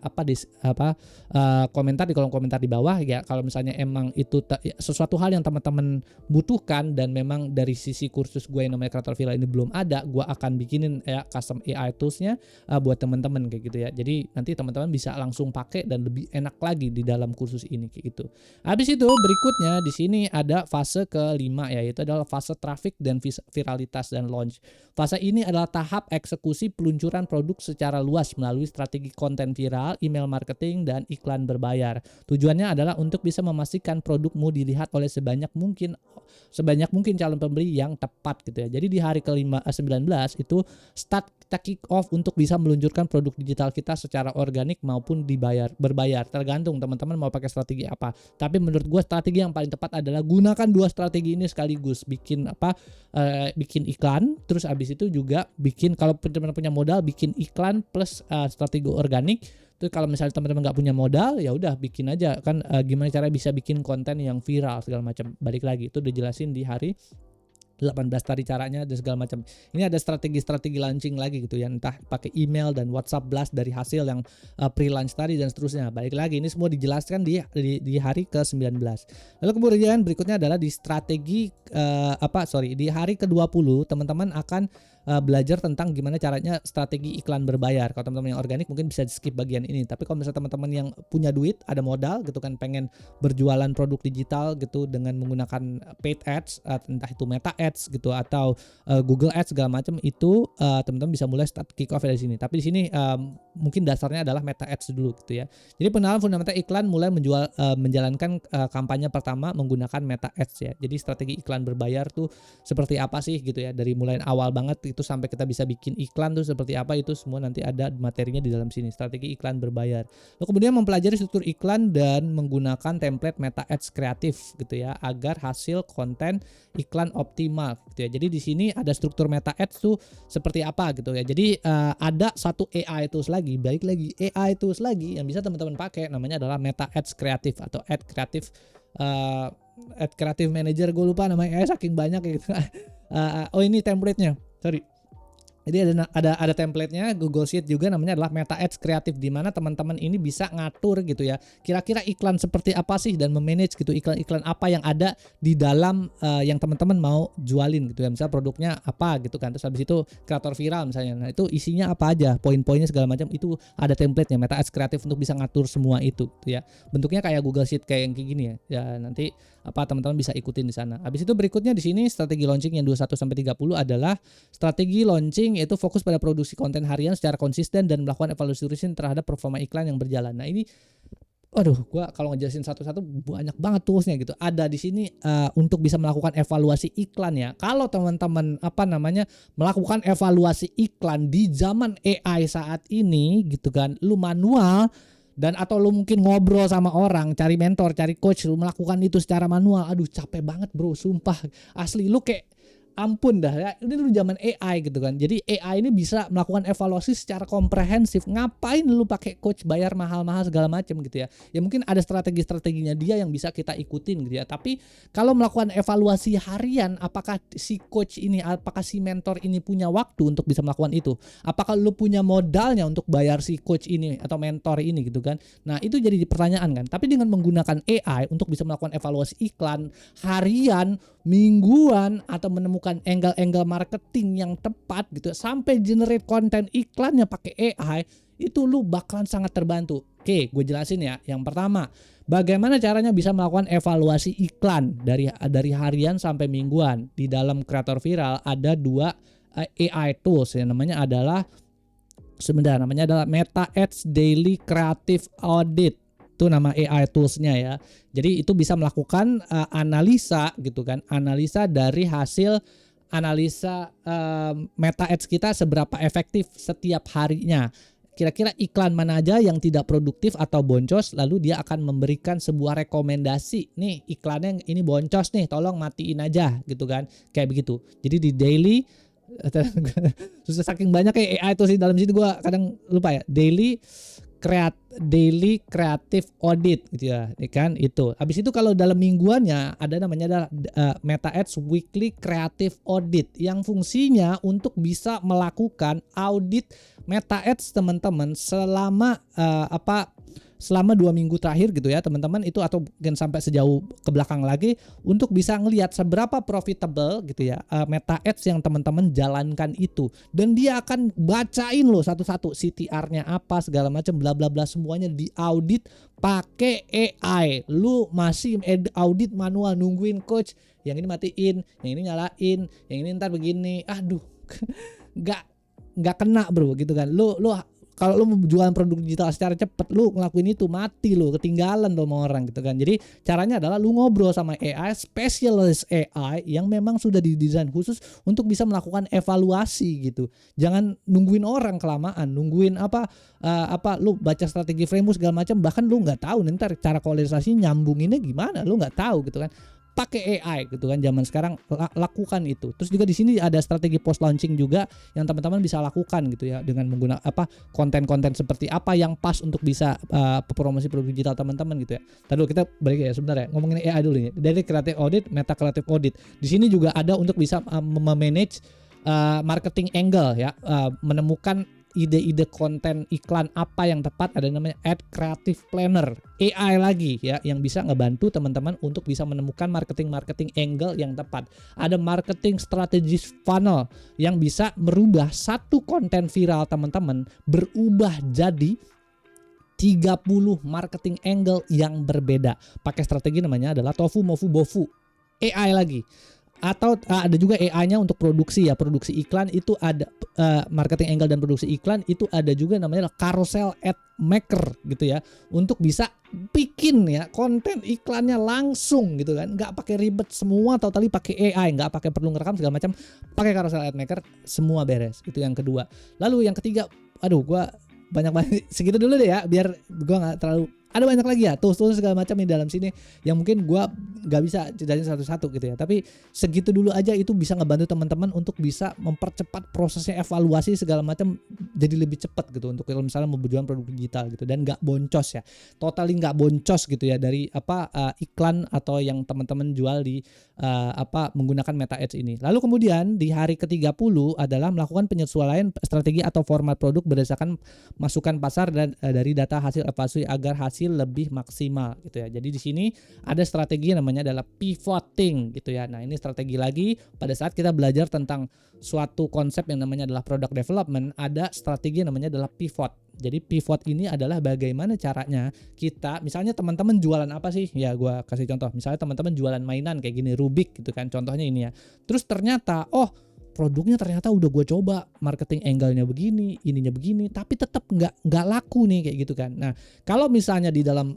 komentar di kolom komentar di bawah ya. Kalau misalnya emang itu sesuatu hal yang teman-teman butuhkan dan memang dari sisi kursus gue yang namanya kreator viral ini belum ada, gue akan bikinin ya custom AI toolsnya buat teman-teman kayak gitu ya. Jadi nanti teman-teman bisa langsung pakai dan lebih enak lagi di dalam kursus ini kayak gitu. Habis itu berikutnya di sini ada fase kelima, yaitu adalah fase traffic dan viralitas dan launch. Fase ini adalah tahap eksekusi peluncuran produk secara luas melalui strategi konten viral, email marketing, dan iklan berbayar. Tujuannya adalah untuk bisa memastikan produkmu dilihat oleh sebanyak mungkin calon pembeli yang tepat gitu ya. Jadi di hari ke-19 itu kita kick off untuk bisa meluncurkan produk digital kita secara organik maupun berbayar. Tergantung teman-teman mau pakai strategi apa. Tapi menurut gue strategi yang paling tepat adalah gunakan dua strategi ini sekaligus. Bikin iklan, terus abis itu juga bikin, kalau teman-teman punya modal, bikin iklan plus strategi organik. Terus kalau misalnya teman-teman nggak punya modal, ya udah bikin aja kan, gimana cara bisa bikin konten yang viral segala macam. Balik lagi itu udah jelasin di hari 18 tadi caranya dan segala macam. Ini ada strategi launching lagi gitu ya, entah pakai email dan WhatsApp blast dari hasil yang pre-launch tadi dan seterusnya. Balik lagi ini semua dijelaskan di hari ke-19. Lalu kemudian berikutnya adalah di di hari ke-20 teman-teman akan belajar tentang gimana caranya strategi iklan berbayar. Kalau teman-teman yang organik mungkin bisa skip bagian ini. Tapi kalau misalnya teman-teman yang punya duit, ada modal gitu kan, pengen berjualan produk digital gitu dengan menggunakan paid ads, entah itu Meta Ads gitu atau Google Ads segala macam, itu teman-teman bisa mulai start kick off dari sini. Tapi di sini mungkin dasarnya adalah Meta Ads dulu gitu ya. Jadi pengenalan fundamental iklan mulai menjalankan kampanye pertama menggunakan Meta Ads ya. Jadi strategi iklan berbayar tuh seperti apa sih gitu ya, dari mulai awal banget itu sampai kita bisa bikin iklan tuh seperti apa, itu semua nanti ada materinya di dalam sini, strategi iklan berbayar. Lalu kemudian mempelajari struktur iklan dan menggunakan template Meta Ads kreatif gitu ya, agar hasil konten iklan optimal gitu ya. Jadi di sini ada struktur Meta Ads tuh seperti apa gitu ya. Jadi ada satu AI tools lagi, AI tools lagi yang bisa teman-teman pakai, namanya adalah Meta Ads kreatif atau Ad Creative Manager, gue lupa namanya, saking banyak gitu. Ini template-nya. Sorry. Jadi ada template-nya Google Sheet juga, namanya adalah Meta Ads kreatif, di mana teman-teman ini bisa ngatur gitu ya. Kira-kira iklan seperti apa sih dan memanage gitu iklan-iklan apa yang ada di dalam yang teman-teman mau jualin gitu ya. Misalnya produknya apa gitu kan. Terus habis itu kreator viral misalnya. Nah, itu isinya apa aja, poin-poinnya segala macam, itu ada template-nya Meta Ads kreatif untuk bisa ngatur semua itu gitu ya. Bentuknya kayak Google Sheet kayak yang kayak gini ya. Ya nanti teman-teman bisa ikutin di sana. Habis itu berikutnya di sini strategi launching yang 21 sampai 30 adalah strategi launching, yaitu fokus pada produksi konten harian secara konsisten dan melakukan evaluasi rutin terhadap performa iklan yang berjalan. Nah ini, gua kalau ngejelasin satu-satu banyak banget toolsnya gitu. Ada di sini untuk bisa melakukan evaluasi iklan ya. Kalau teman-teman melakukan evaluasi iklan di zaman AI saat ini gitu kan, lu manual dan atau lu mungkin ngobrol sama orang, cari mentor, cari coach, lu melakukan itu secara manual, aduh capek banget bro, sumpah asli. Lu kayak ampun dah ya, ini dulu zaman AI gitu kan. Jadi AI ini bisa melakukan evaluasi secara komprehensif. Ngapain lu pakai coach bayar mahal-mahal segala macam gitu ya. Ya mungkin ada strategi-strateginya dia yang bisa kita ikutin gitu ya. Tapi kalau melakukan evaluasi harian, apakah si coach ini, apakah si mentor ini punya waktu untuk bisa melakukan itu? Apakah lu punya modalnya untuk bayar si coach ini atau mentor ini gitu kan? Nah, itu jadi pertanyaan kan. Tapi dengan menggunakan AI untuk bisa melakukan evaluasi iklan harian, mingguan, atau menemukan angle-angle marketing yang tepat gitu sampai generate konten iklannya pakai AI, itu lu bakalan sangat terbantu. Oke, gue jelasin ya. Yang pertama, bagaimana caranya bisa melakukan evaluasi iklan dari harian sampai mingguan. Di dalam Creator Viral ada 2 AI tools yang namanya adalah Meta Ads Daily Creative Audit. Itu nama AI toolsnya ya. Jadi itu bisa melakukan analisa gitu kan, analisa dari hasil analisa Meta Ads kita seberapa efektif setiap harinya. Kira-kira iklan mana aja yang tidak produktif atau boncos, lalu dia akan memberikan sebuah rekomendasi. Nih iklannya ini boncos nih, tolong matiin aja gitu kan. Kayak begitu. Jadi di daily susah saking banyak kayak AI tuh sih dalam situ gue kadang lupa ya. Daily Creative Audit gitu ya kan itu. Habis itu kalau dalam mingguannya ada namanya adalah Meta Ads Weekly Creative Audit yang fungsinya untuk bisa melakukan audit Meta Ads teman-teman selama 2 minggu terakhir gitu ya teman-teman itu, atau mungkin sampai sejauh ke belakang lagi untuk bisa ngelihat seberapa profitable gitu ya Meta Ads yang teman-teman jalankan itu, dan dia akan bacain loh satu-satu CTR-nya apa segala macam bla bla bla, semuanya diaudit pakai AI. Lu masih audit manual nungguin coach yang ini matiin, yang ini nyalain, yang ini ntar begini, aduh nggak kena bro gitu kan. Lu kalau lu mau jualan produk digital secara cepet, lu ngelakuin itu mati lu, ketinggalan tuh sama orang gitu kan. Jadi caranya adalah lu ngobrol sama AI, specialist AI yang memang sudah didesain khusus untuk bisa melakukan evaluasi gitu. Jangan nungguin orang kelamaan, nungguin lu baca strategi framework segala macam, bahkan lu nggak tahu ntar cara koordinasi nyambunginnya gimana, lu nggak tahu gitu kan. Pakai AI gitu kan zaman sekarang, lakukan itu. Terus juga di sini ada strategi post launching juga yang teman-teman bisa lakukan gitu ya, dengan menggunakan konten-konten seperti apa yang pas untuk bisa promosi produk digital teman-teman gitu ya. Tadi dulu kita balik ya sebentar ya, ngomongin AI dulu nih. Dari Creative Audit, Meta Creative Audit. Di sini juga ada untuk bisa memanage marketing angle ya, menemukan ide-ide konten iklan apa yang tepat. Ada namanya Ad Creative Planner, AI lagi ya, yang bisa ngebantu teman-teman untuk bisa menemukan marketing angle yang tepat. Ada marketing strategist funnel yang bisa merubah satu konten viral teman-teman berubah jadi 30 marketing angle yang berbeda. Pakai strategi namanya adalah tofu, mofu, bofu. AI lagi. Atau ada juga AI-nya untuk produksi ya, produksi iklan itu ada marketing angle dan produksi iklan itu ada juga namanya carousel ad maker gitu ya, untuk bisa bikin ya konten iklannya langsung gitu kan, nggak pakai ribet semua, totally pakai AI, nggak pakai perlu ngerekam segala macam, pakai carousel ad maker semua beres. Itu yang kedua. Lalu yang ketiga, gua banyak segitu dulu deh ya, biar gua nggak terlalu. Ada banyak lagi ya tools segala macam di dalam sini yang mungkin gua nggak bisa ceritain satu-satu gitu ya, tapi segitu dulu aja itu bisa ngebantu teman-teman untuk bisa mempercepat prosesnya evaluasi segala macam jadi lebih cepat gitu, untuk kalau misalnya mau berjualan produk digital gitu, dan nggak boncos ya, totally nggak boncos gitu ya dari iklan atau yang teman-teman jual di menggunakan Meta Ads ini. Lalu kemudian di hari ke-30 adalah melakukan penyesuaian strategi atau format produk berdasarkan masukan pasar dan dari data hasil evaluasi agar hasil lebih maksimal gitu ya. Jadi di sini ada strategi namanya adalah pivoting gitu ya. Nah, ini strategi lagi pada saat kita belajar tentang suatu konsep yang namanya adalah product development, ada strategi yang namanya adalah pivot. Jadi pivot ini adalah bagaimana caranya kita, misalnya teman-teman jualan apa sih? Ya gua kasih contoh. Misalnya teman-teman jualan mainan kayak gini, Rubik gitu kan. Contohnya ini ya. Terus ternyata produknya ternyata udah gue coba marketing angle-nya begini, ininya begini, tapi tetap nggak laku nih kayak gitu kan. Nah, kalau misalnya di dalam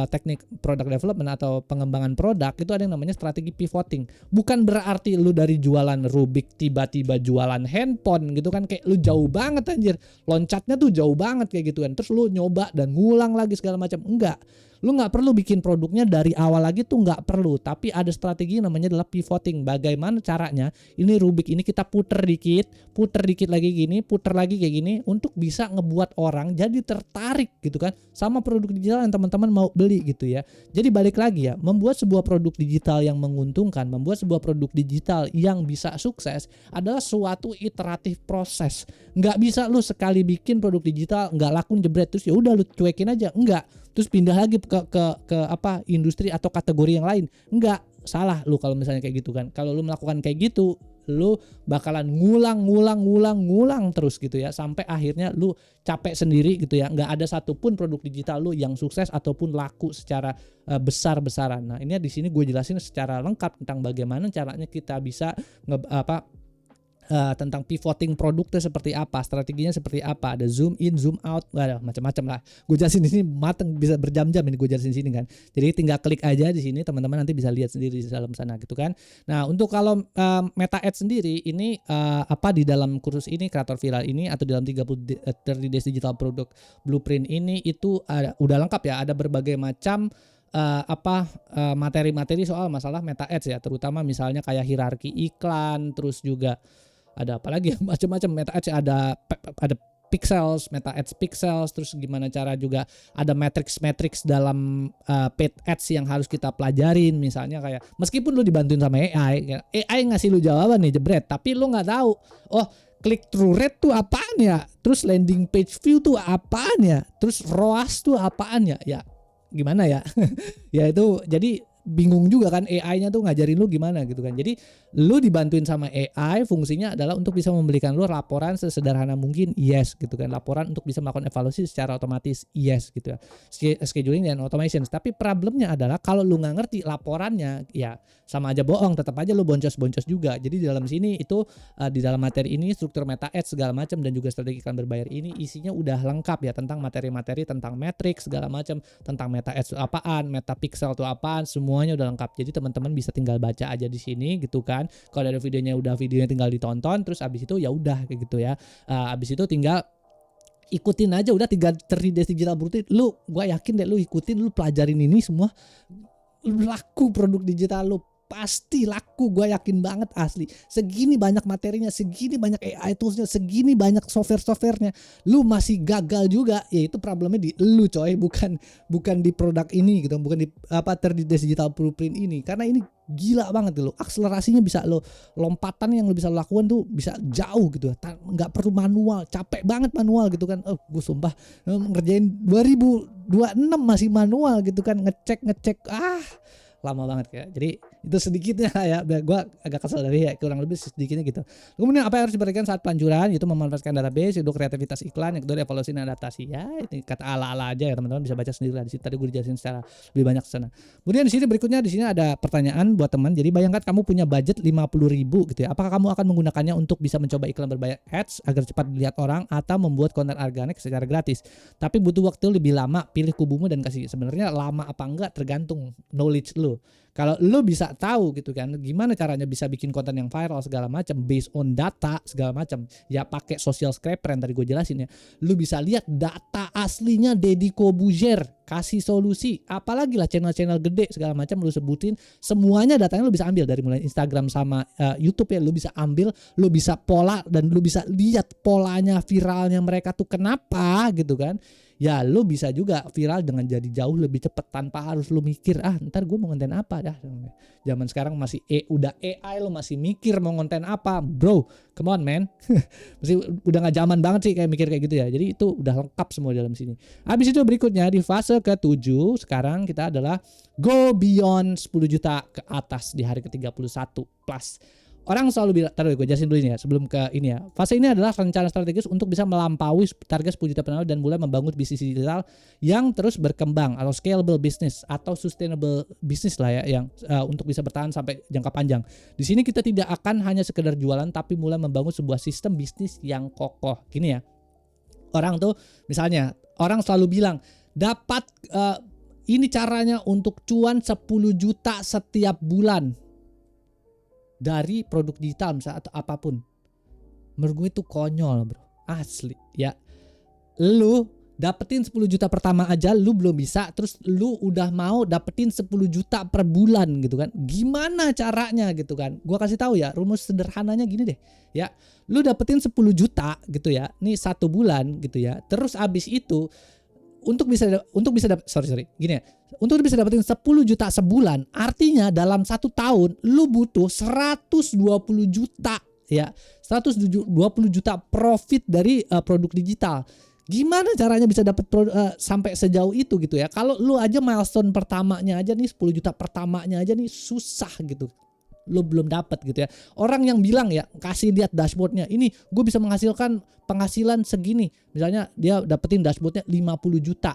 teknik product development atau pengembangan produk itu ada yang namanya strategi pivoting. Bukan berarti lu dari jualan Rubik tiba-tiba jualan handphone gitu kan, kayak lu jauh banget anjir. Loncatnya tuh jauh banget kayak gitu kan. Terus lu nyoba dan ngulang lagi segala macam. Enggak. Lu nggak perlu bikin produknya dari awal lagi tuh, nggak perlu. Tapi ada strategi namanya adalah pivoting. Bagaimana caranya? Ini Rubik ini kita puter dikit lagi gini, puter lagi kayak gini untuk bisa ngebuat orang jadi tertarik gitu kan sama produk digital yang teman-teman mau beli gitu ya. Jadi balik lagi ya, membuat sebuah produk digital yang menguntungkan, membuat sebuah produk digital yang bisa sukses adalah suatu iteratif proses. Nggak bisa lu sekali bikin produk digital nggak laku jebret terus ya udah lu cuekin aja, enggak. Terus pindah lagi ke apa industri atau kategori yang lain. Enggak, salah lu kalau misalnya kayak gitu kan. Kalau lu melakukan kayak gitu, lu bakalan ngulang terus gitu ya sampai akhirnya lu capek sendiri gitu ya. Nggak ada satupun produk digital lu yang sukses ataupun laku secara besar-besaran. Nah, ini di sini gue jelasin secara lengkap tentang bagaimana caranya kita bisa tentang pivoting produknya seperti apa, strateginya seperti apa, ada zoom in, zoom out, macam-macam lah. Gue jelasin di sini mateng, bisa berjam-jam ini gue jelasin di sini kan. Jadi tinggal klik aja di sini, teman-teman nanti bisa lihat sendiri di dalam sana gitu kan. Nah, untuk kalau Meta Ads sendiri ini di dalam kursus ini kreator viral ini atau dalam 30 days digital product blueprint ini itu udah lengkap ya, ada berbagai macam materi-materi soal masalah Meta Ads ya, terutama misalnya kayak hierarki iklan, terus juga ada apa lagi macam-macam Meta Ads, ada pixels, Meta Ads pixels, terus gimana cara juga ada matrix dalam paid ads yang harus kita pelajarin, misalnya kayak meskipun lu dibantuin sama AI ngasih lu jawaban nih jebret, tapi lu nggak tahu click through rate tuh apaan ya, terus landing page view tuh apaan ya, terus ROAS tuh apaan ya gimana ya ya itu jadi bingung juga kan, AI-nya tuh ngajarin lu gimana gitu kan. Jadi lu dibantuin sama AI, fungsinya adalah untuk bisa memberikan lu laporan sesederhana mungkin, yes gitu kan. Laporan untuk bisa melakukan evaluasi secara otomatis, yes gitu ya. Scheduling dan automation. Tapi problemnya adalah kalau lu nggak ngerti laporannya, ya sama aja bohong, tetap aja lu boncos-boncos juga. Jadi di dalam sini itu di dalam materi ini struktur Meta Ads segala macam dan juga strategi iklan berbayar ini isinya udah lengkap ya, tentang materi-materi tentang matrix segala macam, tentang Meta Ads itu apaan, Meta Pixel itu apaan, semuanya udah lengkap. Jadi teman-teman bisa tinggal baca aja di sini gitu kan. Kalau ada videonya tinggal ditonton, terus abis itu ya udah kayak gitu ya. Abis itu tinggal ikutin aja udah 30 days digital blueprint. Gue yakin deh lu ikutin, lu pelajarin ini semua, laku produk digital lu. Pasti laku, gue yakin banget asli. Segini banyak materinya, segini banyak AI toolsnya, segini banyak softwarenya, lu masih gagal juga, ya itu problemnya di lu coy, bukan di produk ini gitu, bukan di 30 days digital blueprint ini, karena ini gila banget lo, akselerasinya bisa lo, lompatan yang lo bisa lakukan tuh bisa jauh gitu, nggak perlu manual, capek banget manual gitu kan. Gue sumpah ngerjain 2026 masih manual gitu kan, ngecek lama banget ya. Jadi itu sedikitnya ya, gue agak kesel dari ya, kurang lebih sedikitnya gitu. Kemudian apa yang harus diperhatikan saat pelanjuran, yaitu memanfaatkan database, itu kreativitas iklan, yang kedua evaluasi dan adaptasi. Ya ini kata ala-ala aja ya, teman-teman bisa baca sendiri lah di sini, tadi gue dijelasin secara lebih banyak ke sana. Kemudian di sini berikutnya, di sini ada pertanyaan buat teman. Jadi bayangkan kamu punya budget 50.000 gitu ya, apakah kamu akan menggunakannya untuk bisa mencoba iklan berbayar ads agar cepat dilihat orang, atau membuat konten organik secara gratis tapi butuh waktu lebih lama? Pilih kubumu dan kasih. Sebenarnya lama apa enggak tergantung knowledge lu. Kalau lu bisa tahu gitu kan gimana caranya bisa bikin konten yang viral segala macam based on data segala macam, ya pakai social scraper yang tadi gue jelasin ya. Lu bisa lihat data aslinya Deddy Corbuzier kasih solusi, apalagi lah channel-channel gede segala macam lu sebutin, semuanya datanya lu bisa ambil dari mulai Instagram sama YouTube ya, lu bisa ambil, lu bisa pola dan lu bisa lihat polanya viralnya mereka tuh kenapa gitu kan. Ya lu bisa juga viral dengan jadi jauh lebih cepat tanpa harus lu mikir ntar gue mau konten apa dah. Zaman sekarang masih udah AI, lu masih mikir mau konten apa, bro, come on man. Masih udah gak zaman banget sih kayak mikir kayak gitu ya. Jadi itu udah lengkap semua dalam sini. Habis itu berikutnya di fase ke-7 sekarang kita adalah go beyond 10 juta ke atas di hari ke-31 plus. Orang selalu bilang, taruh gue jelasin dulu ini ya sebelum ke ini ya. Fase ini adalah rencana strategis untuk bisa melampaui target 10 juta penonton dan mulai membangun bisnis digital yang terus berkembang, atau scalable business atau sustainable business lah ya, yang untuk bisa bertahan sampai jangka panjang. Di sini kita tidak akan hanya sekedar jualan tapi mulai membangun sebuah sistem bisnis yang kokoh. Gini ya. Orang tuh misalnya orang selalu bilang dapat ini caranya untuk cuan 10 juta setiap bulan dari produk digital misalnya atau apapun. Menurut gue itu konyol bro, asli ya. Lu dapetin 10 juta pertama aja lu belum bisa, terus lu udah mau dapetin 10 juta per bulan gitu kan. Gimana caranya gitu kan? Gua kasih tahu ya, rumus sederhananya gini deh. Ya, lu dapetin 10 juta gitu ya. Nih 1 bulan gitu ya. Terus abis itu untuk bisa gini ya. Untuk bisa dapetin 10 juta sebulan, artinya dalam 1 tahun lu butuh 120 juta ya. 120 juta profit dari produk digital. Gimana caranya bisa dapat sampai sejauh itu gitu ya? Kalau lu aja milestone pertamanya aja nih 10 juta pertamanya aja nih susah gitu. Lu belum dapat gitu ya. Orang yang bilang ya, kasih lihat dashboardnya, ini gue bisa menghasilkan penghasilan segini. Misalnya dia dapetin dashboardnya 50 juta.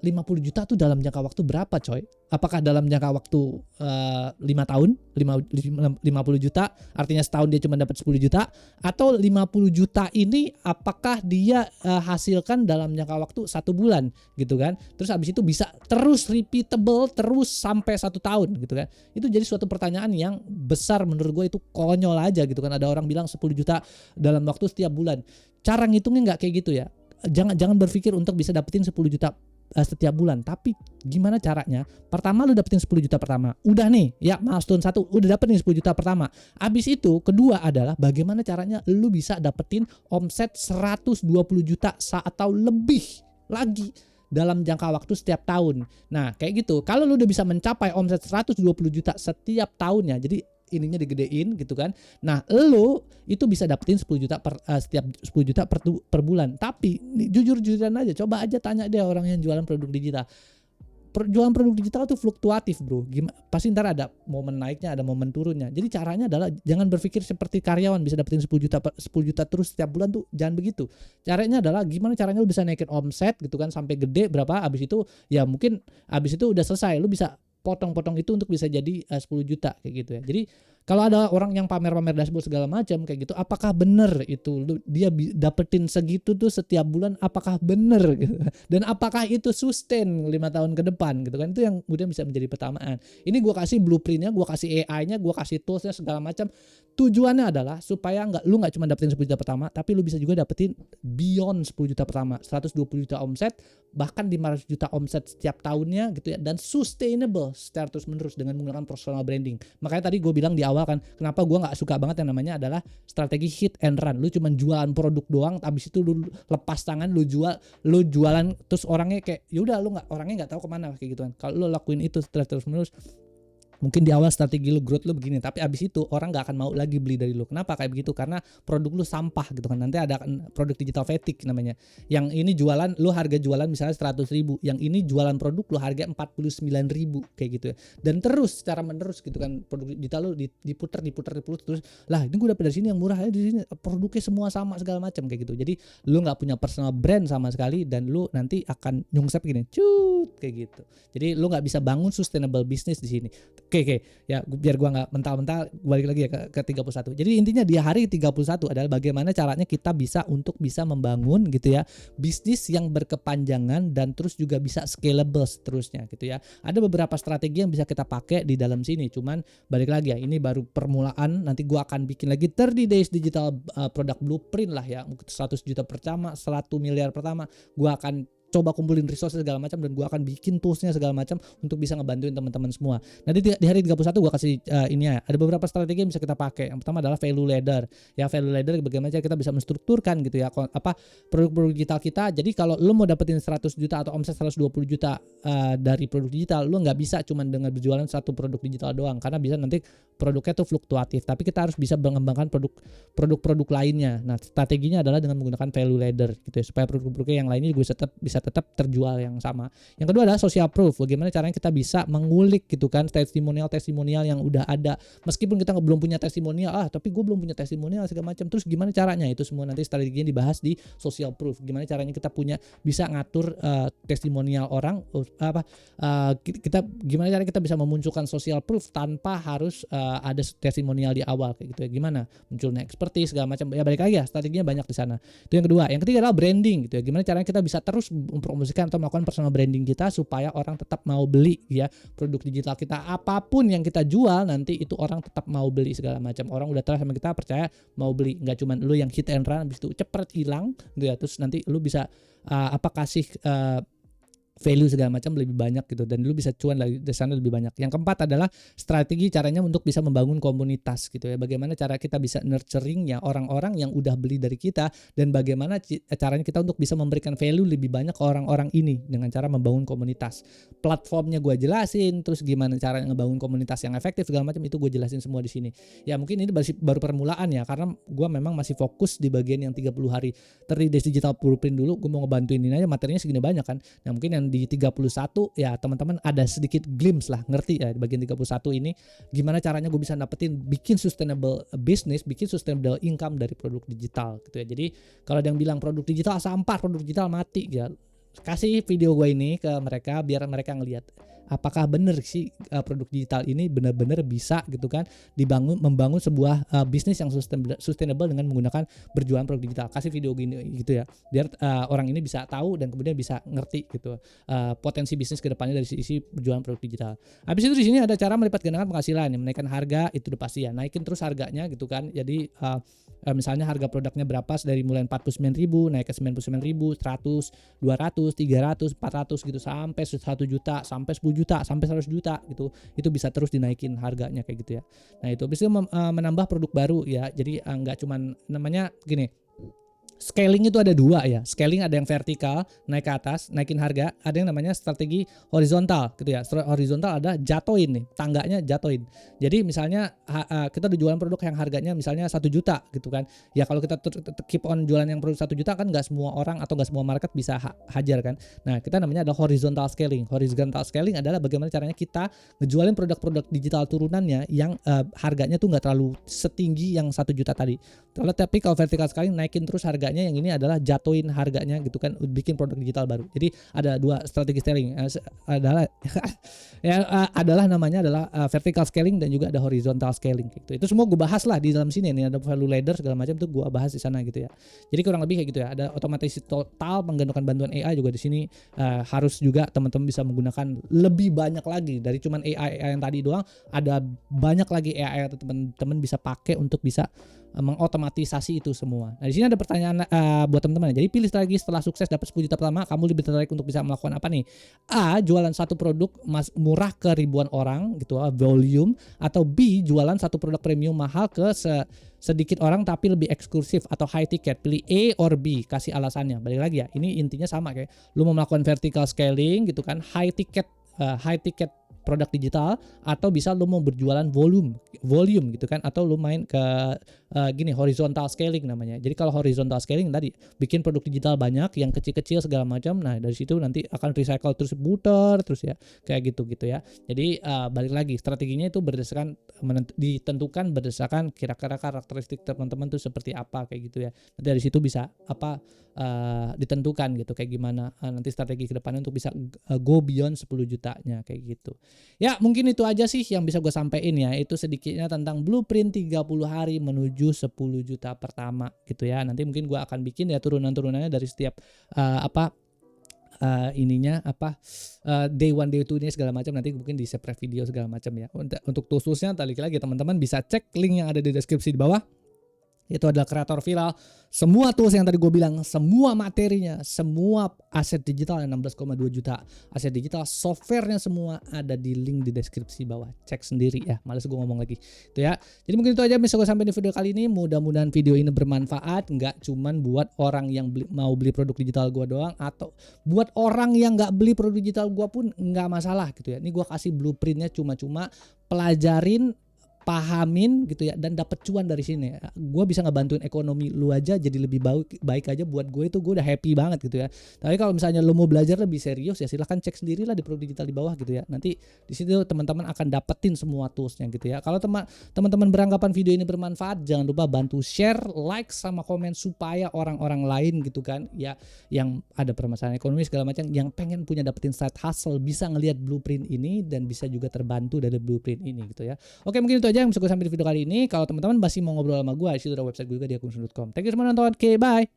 50 juta tuh dalam jangka waktu berapa coy? Apakah dalam jangka waktu 5 tahun 50 juta artinya setahun dia cuma dapat 10 juta, atau 50 juta ini apakah dia hasilkan dalam jangka waktu 1 bulan gitu kan? Terus habis itu bisa terus repeatable terus sampai 1 tahun gitu kan? Itu jadi suatu pertanyaan yang besar menurut gue, itu konyol aja gitu kan. Ada orang bilang 10 juta dalam waktu setiap bulan. Cara ngitungnya nggak kayak gitu ya. Jangan berpikir untuk bisa dapetin 10 juta setiap bulan, tapi gimana caranya? Pertama lu dapetin 10 juta pertama, udah nih ya milestone 1 udah dapetin 10 juta pertama. Abis itu kedua adalah bagaimana caranya lu bisa dapetin omset 120 juta atau lebih lagi dalam jangka waktu setiap tahun. Nah kayak gitu, kalau lu udah bisa mencapai omset 120 juta setiap tahunnya, jadi ininya digedein gitu kan. Nah, lo itu bisa dapetin 10 juta setiap 10 juta per bulan. Tapi jujur-jujuran aja, coba aja tanya deh orang yang jualan produk digital. Jualan produk digital tuh fluktuatif bro. Pasti ntar ada momen naiknya, ada momen turunnya. Jadi caranya adalah jangan berpikir seperti karyawan bisa dapetin 10 juta terus setiap bulan tuh, jangan begitu. Caranya adalah gimana caranya lu bisa naikin omset gitu kan sampai gede berapa, abis itu ya mungkin abis itu udah selesai lu bisa potong-potong itu untuk bisa jadi 10 juta kayak gitu ya. Jadi kalau ada orang yang pamer-pamer dashboard segala macam kayak gitu, apakah bener itu dia dapetin segitu tuh setiap bulan, apakah bener gitu? Dan apakah itu sustain 5 tahun ke depan gitu kan? Itu yang kemudian bisa menjadi pertanyaan. Ini gue kasih blueprintnya, gue kasih AI-nya, gue kasih toolsnya segala macam. Tujuannya adalah supaya lu nggak cuma dapetin 10 juta pertama, tapi lu bisa juga dapetin beyond 10 juta pertama, 120 juta omset, bahkan 500 juta omset setiap tahunnya gitu ya, dan sustainable secara terus menerus dengan menggunakan personal branding. Makanya tadi gue bilang di awal kan, kenapa gue nggak suka banget yang namanya adalah strategi hit and run. Lu cuma jualan produk doang, habis itu lu lepas tangan, lu jualan terus orangnya kayak yaudah, orangnya nggak tahu kemana kayak gitu kan. Kalau lu lakuin itu terus menerus, mungkin di awal strategi lu growth lu begini, tapi abis itu orang gak akan mau lagi beli dari lu. Kenapa kayak begitu? Karena produk lu sampah gitu kan. Nanti ada produk digital fatigue namanya. Yang ini jualan, lu harga jualan misalnya 100.000, yang ini jualan produk lu harga 49.000 kayak gitu ya. Dan terus secara menerus gitu kan, produk digital lu diputer terus. Lah ini gue dapet dari sini yang murah, di sini produknya semua sama segala macam kayak gitu. Jadi lu nggak punya personal brand sama sekali, dan lu nanti akan nyungsep gini, cut kayak gitu. Jadi lu nggak bisa bangun sustainable business di sini. Oke, ya biar gua nggak mental-mental, balik lagi ya ke 31. Jadi intinya di hari 31 adalah bagaimana caranya kita bisa membangun gitu ya bisnis yang berkepanjangan dan terus juga bisa scalable seterusnya gitu ya. Ada beberapa strategi yang bisa kita pakai di dalam sini, cuman balik lagi ya, ini baru permulaan. Nanti gua akan bikin lagi 30 days digital product blueprint lah ya, 100 juta pertama, 1 miliar pertama. Gua akan coba kumpulin resource segala macam, dan gue akan bikin toolsnya segala macam untuk bisa ngebantuin teman-teman semua. Nah di hari 31 gue kasih ini ya, ada beberapa strategi yang bisa kita pakai. Yang pertama adalah value ladder. Ya value ladder bagaimana cara kita bisa menstrukturkan gitu ya produk-produk digital kita. Jadi kalau lo mau dapetin 100 juta atau omset 120 juta dari produk digital, lo nggak bisa cuma dengan berjualan satu produk digital doang, karena bisa nanti produknya tuh fluktuatif. Tapi kita harus bisa mengembangkan produk-produk lainnya. Nah strateginya adalah dengan menggunakan value ladder gitu ya, supaya produk-produknya yang lainnya juga bisa tetap terjual yang sama. Yang kedua adalah social proof. Bagaimana caranya kita bisa mengulik gitu kan testimonial yang udah ada. Meskipun kita belum punya testimonial, tapi gue belum punya testimonial segala macam. Terus gimana caranya? Itu semua nanti strateginya dibahas di social proof. Gimana caranya kita bisa ngatur testimonial orang, kita gimana caranya kita bisa memunculkan social proof tanpa harus ada testimonial di awal kayak gitu ya. Gimana munculnya expertise segala macam. Ya balik lagi ya, strateginya banyak di sana. Itu yang kedua. Yang ketiga adalah branding gitu ya. Gimana caranya kita bisa terus mempromosikan atau melakukan personal branding kita supaya orang tetap mau beli ya produk digital kita. Apapun yang kita jual nanti itu orang tetap mau beli segala macam. Orang udah trust sama kita, percaya, mau beli. Nggak cuman lu yang hit and run habis itu cepet hilang gitu ya. Terus nanti lu bisa kasih value segala macam lebih banyak gitu, dan lu bisa cuan dari sana lebih banyak. Yang keempat adalah strategi caranya untuk bisa membangun komunitas gitu ya. Bagaimana cara kita bisa nurturingnya orang-orang yang udah beli dari kita, dan bagaimana caranya kita untuk bisa memberikan value lebih banyak ke orang-orang ini dengan cara membangun komunitas. Platformnya gue jelasin, terus gimana cara ngebangun komunitas yang efektif segala macam itu gue jelasin semua di sini. Ya mungkin ini baru permulaan ya, karena gue memang masih fokus di bagian yang 30 hari 30 days digital blueprint dulu. Gue mau ngebantuin ini aja, materinya segini banyak kan. Nah mungkin yang di 31 ya teman-teman ada sedikit glimpse lah, ngerti ya di bagian 31 ini gimana caranya gue bisa dapetin bikin sustainable business, bikin sustainable income dari produk digital gitu ya. Jadi kalau ada yang bilang produk digital sampah, produk digital mati ya, kasih video gue ini ke mereka biar mereka ngelihat apakah benar sih produk digital ini benar-benar bisa gitu kan membangun sebuah bisnis yang sustainable dengan menggunakan berjualan produk digital. Kasih video gini gitu ya biar orang ini bisa tahu dan kemudian bisa ngerti gitu potensi bisnis kedepannya dari sisi berjualan produk digital. Habis itu di sini ada cara melipat gandakan penghasilan, menaikkan harga itu udah pasti ya, naikin terus harganya gitu kan. Jadi misalnya harga produknya berapa dari mulai 49.000 naik ke 99.000, 100, 200, 300, 400 gitu sampai 1 juta, sampai 10 juta, sampai 100 juta gitu. Itu bisa terus dinaikin harganya kayak gitu ya. Nah, itu bisa menambah produk baru ya. Jadi enggak cuman namanya gini. Scaling itu ada dua ya. Scaling ada yang vertikal, naik ke atas, naikin harga. Ada yang namanya strategi horizontal gitu ya. Horizontal ada jatoin nih, tangganya jatoin. Jadi misalnya kita udah jualan produk yang harganya misalnya 1 juta gitu kan. Ya kalau kita keep on jualan yang produk 1 juta kan nggak semua orang atau nggak semua market bisa hajar kan. Nah kita namanya ada horizontal scaling. Horizontal scaling adalah bagaimana caranya kita ngejualin produk-produk digital turunannya yang harganya tuh nggak terlalu setinggi yang 1 juta tadi. Tapi kalau vertical scaling naikin terus harganya, yang ini adalah jatuhin harganya gitu kan, bikin produk digital baru. Jadi ada dua strategi scaling adalah adalah namanya adalah vertical scaling dan juga ada horizontal scaling gitu. Itu semua gue bahas lah di dalam sini. Ini ada value ladder segala macam tuh gue bahas di sana gitu ya. Jadi kurang lebih kayak gitu ya. Ada otomatis total, menggunakan bantuan AI juga di sini. Harus juga teman-teman bisa menggunakan lebih banyak lagi dari cuman AI yang tadi doang. Ada banyak lagi AI yang teman-teman bisa pakai untuk bisa mengotomatisasi itu semua. Nah di sini ada pertanyaan buat teman-teman. Jadi pilih lagi setelah sukses dapat 10 juta pertama, kamu lebih tertarik untuk bisa melakukan apa nih? A. Jualan satu produk murah ke ribuan orang gitu, volume. Atau B. Jualan satu produk premium mahal ke sedikit orang tapi lebih eksklusif atau high ticket. Pilih A or B, kasih alasannya. Balik lagi ya, ini intinya sama kayak lu mau melakukan vertical scaling gitu kan, high ticket produk digital, atau bisa lu mau berjualan volume gitu kan, atau lu main ke gini horizontal scaling namanya. Jadi kalau horizontal scaling tadi bikin produk digital banyak yang kecil-kecil segala macam. Nah dari situ nanti akan recycle terus putar terus ya kayak gitu ya. Jadi balik lagi strateginya itu berdasarkan ditentukan berdasarkan kira-kira karakteristik teman-teman tuh seperti apa kayak gitu ya. Nanti dari situ bisa ditentukan gitu kayak gimana nanti strategi ke depannya untuk bisa go beyond 10 jutanya kayak gitu. Ya mungkin itu aja sih yang bisa gue sampaikan ya. Itu sedikitnya tentang blueprint 30 hari menuju 10 juta pertama gitu ya. Nanti mungkin gue akan bikin ya turunan-turunannya dari setiap day 1 day 2 ini segala macam, nanti mungkin di separate video segala macam ya. Untuk khususnya balik lagi teman-teman bisa cek link yang ada di deskripsi di bawah. Itu adalah kreator viral, semua tools yang tadi gue bilang, semua materinya, semua aset digital yang 16,2 juta aset digital, softwarenya semua ada di link di deskripsi bawah. Cek sendiri ya, males gue ngomong lagi itu ya. Jadi mungkin itu aja bisa gue sampai di video kali ini. Mudah-mudahan video ini bermanfaat, nggak cuman buat orang yang mau beli produk digital gue doang, atau buat orang yang nggak beli produk digital gue pun nggak masalah gitu ya. Ini gue kasih blueprintnya cuma-cuma pelajarin, pahamin gitu ya, dan dapet cuan dari sini. Gue bisa ngebantuin ekonomi lu aja jadi lebih baik aja. Buat gue itu gue udah happy banget gitu ya. Tapi kalau misalnya lu mau belajar lebih serius ya silahkan cek sendirilah di produk digital di bawah gitu ya. Nanti di situ teman-teman akan dapetin semua toolsnya gitu ya. Kalau teman-teman beranggapan video ini bermanfaat, jangan lupa bantu share, like sama komen supaya orang-orang lain gitu kan ya, yang ada permasalahan ekonomi segala macam, yang pengen punya dapetin side hustle bisa ngelihat blueprint ini dan bisa juga terbantu dari blueprint ini gitu ya. Oke, mungkin itu aja yang bisa gue sampai di video kali ini. Kalau teman-teman masih mau ngobrol sama gue, di situ ada website gue juga di akunsun.com. Thank you semua nonton. Oke, bye.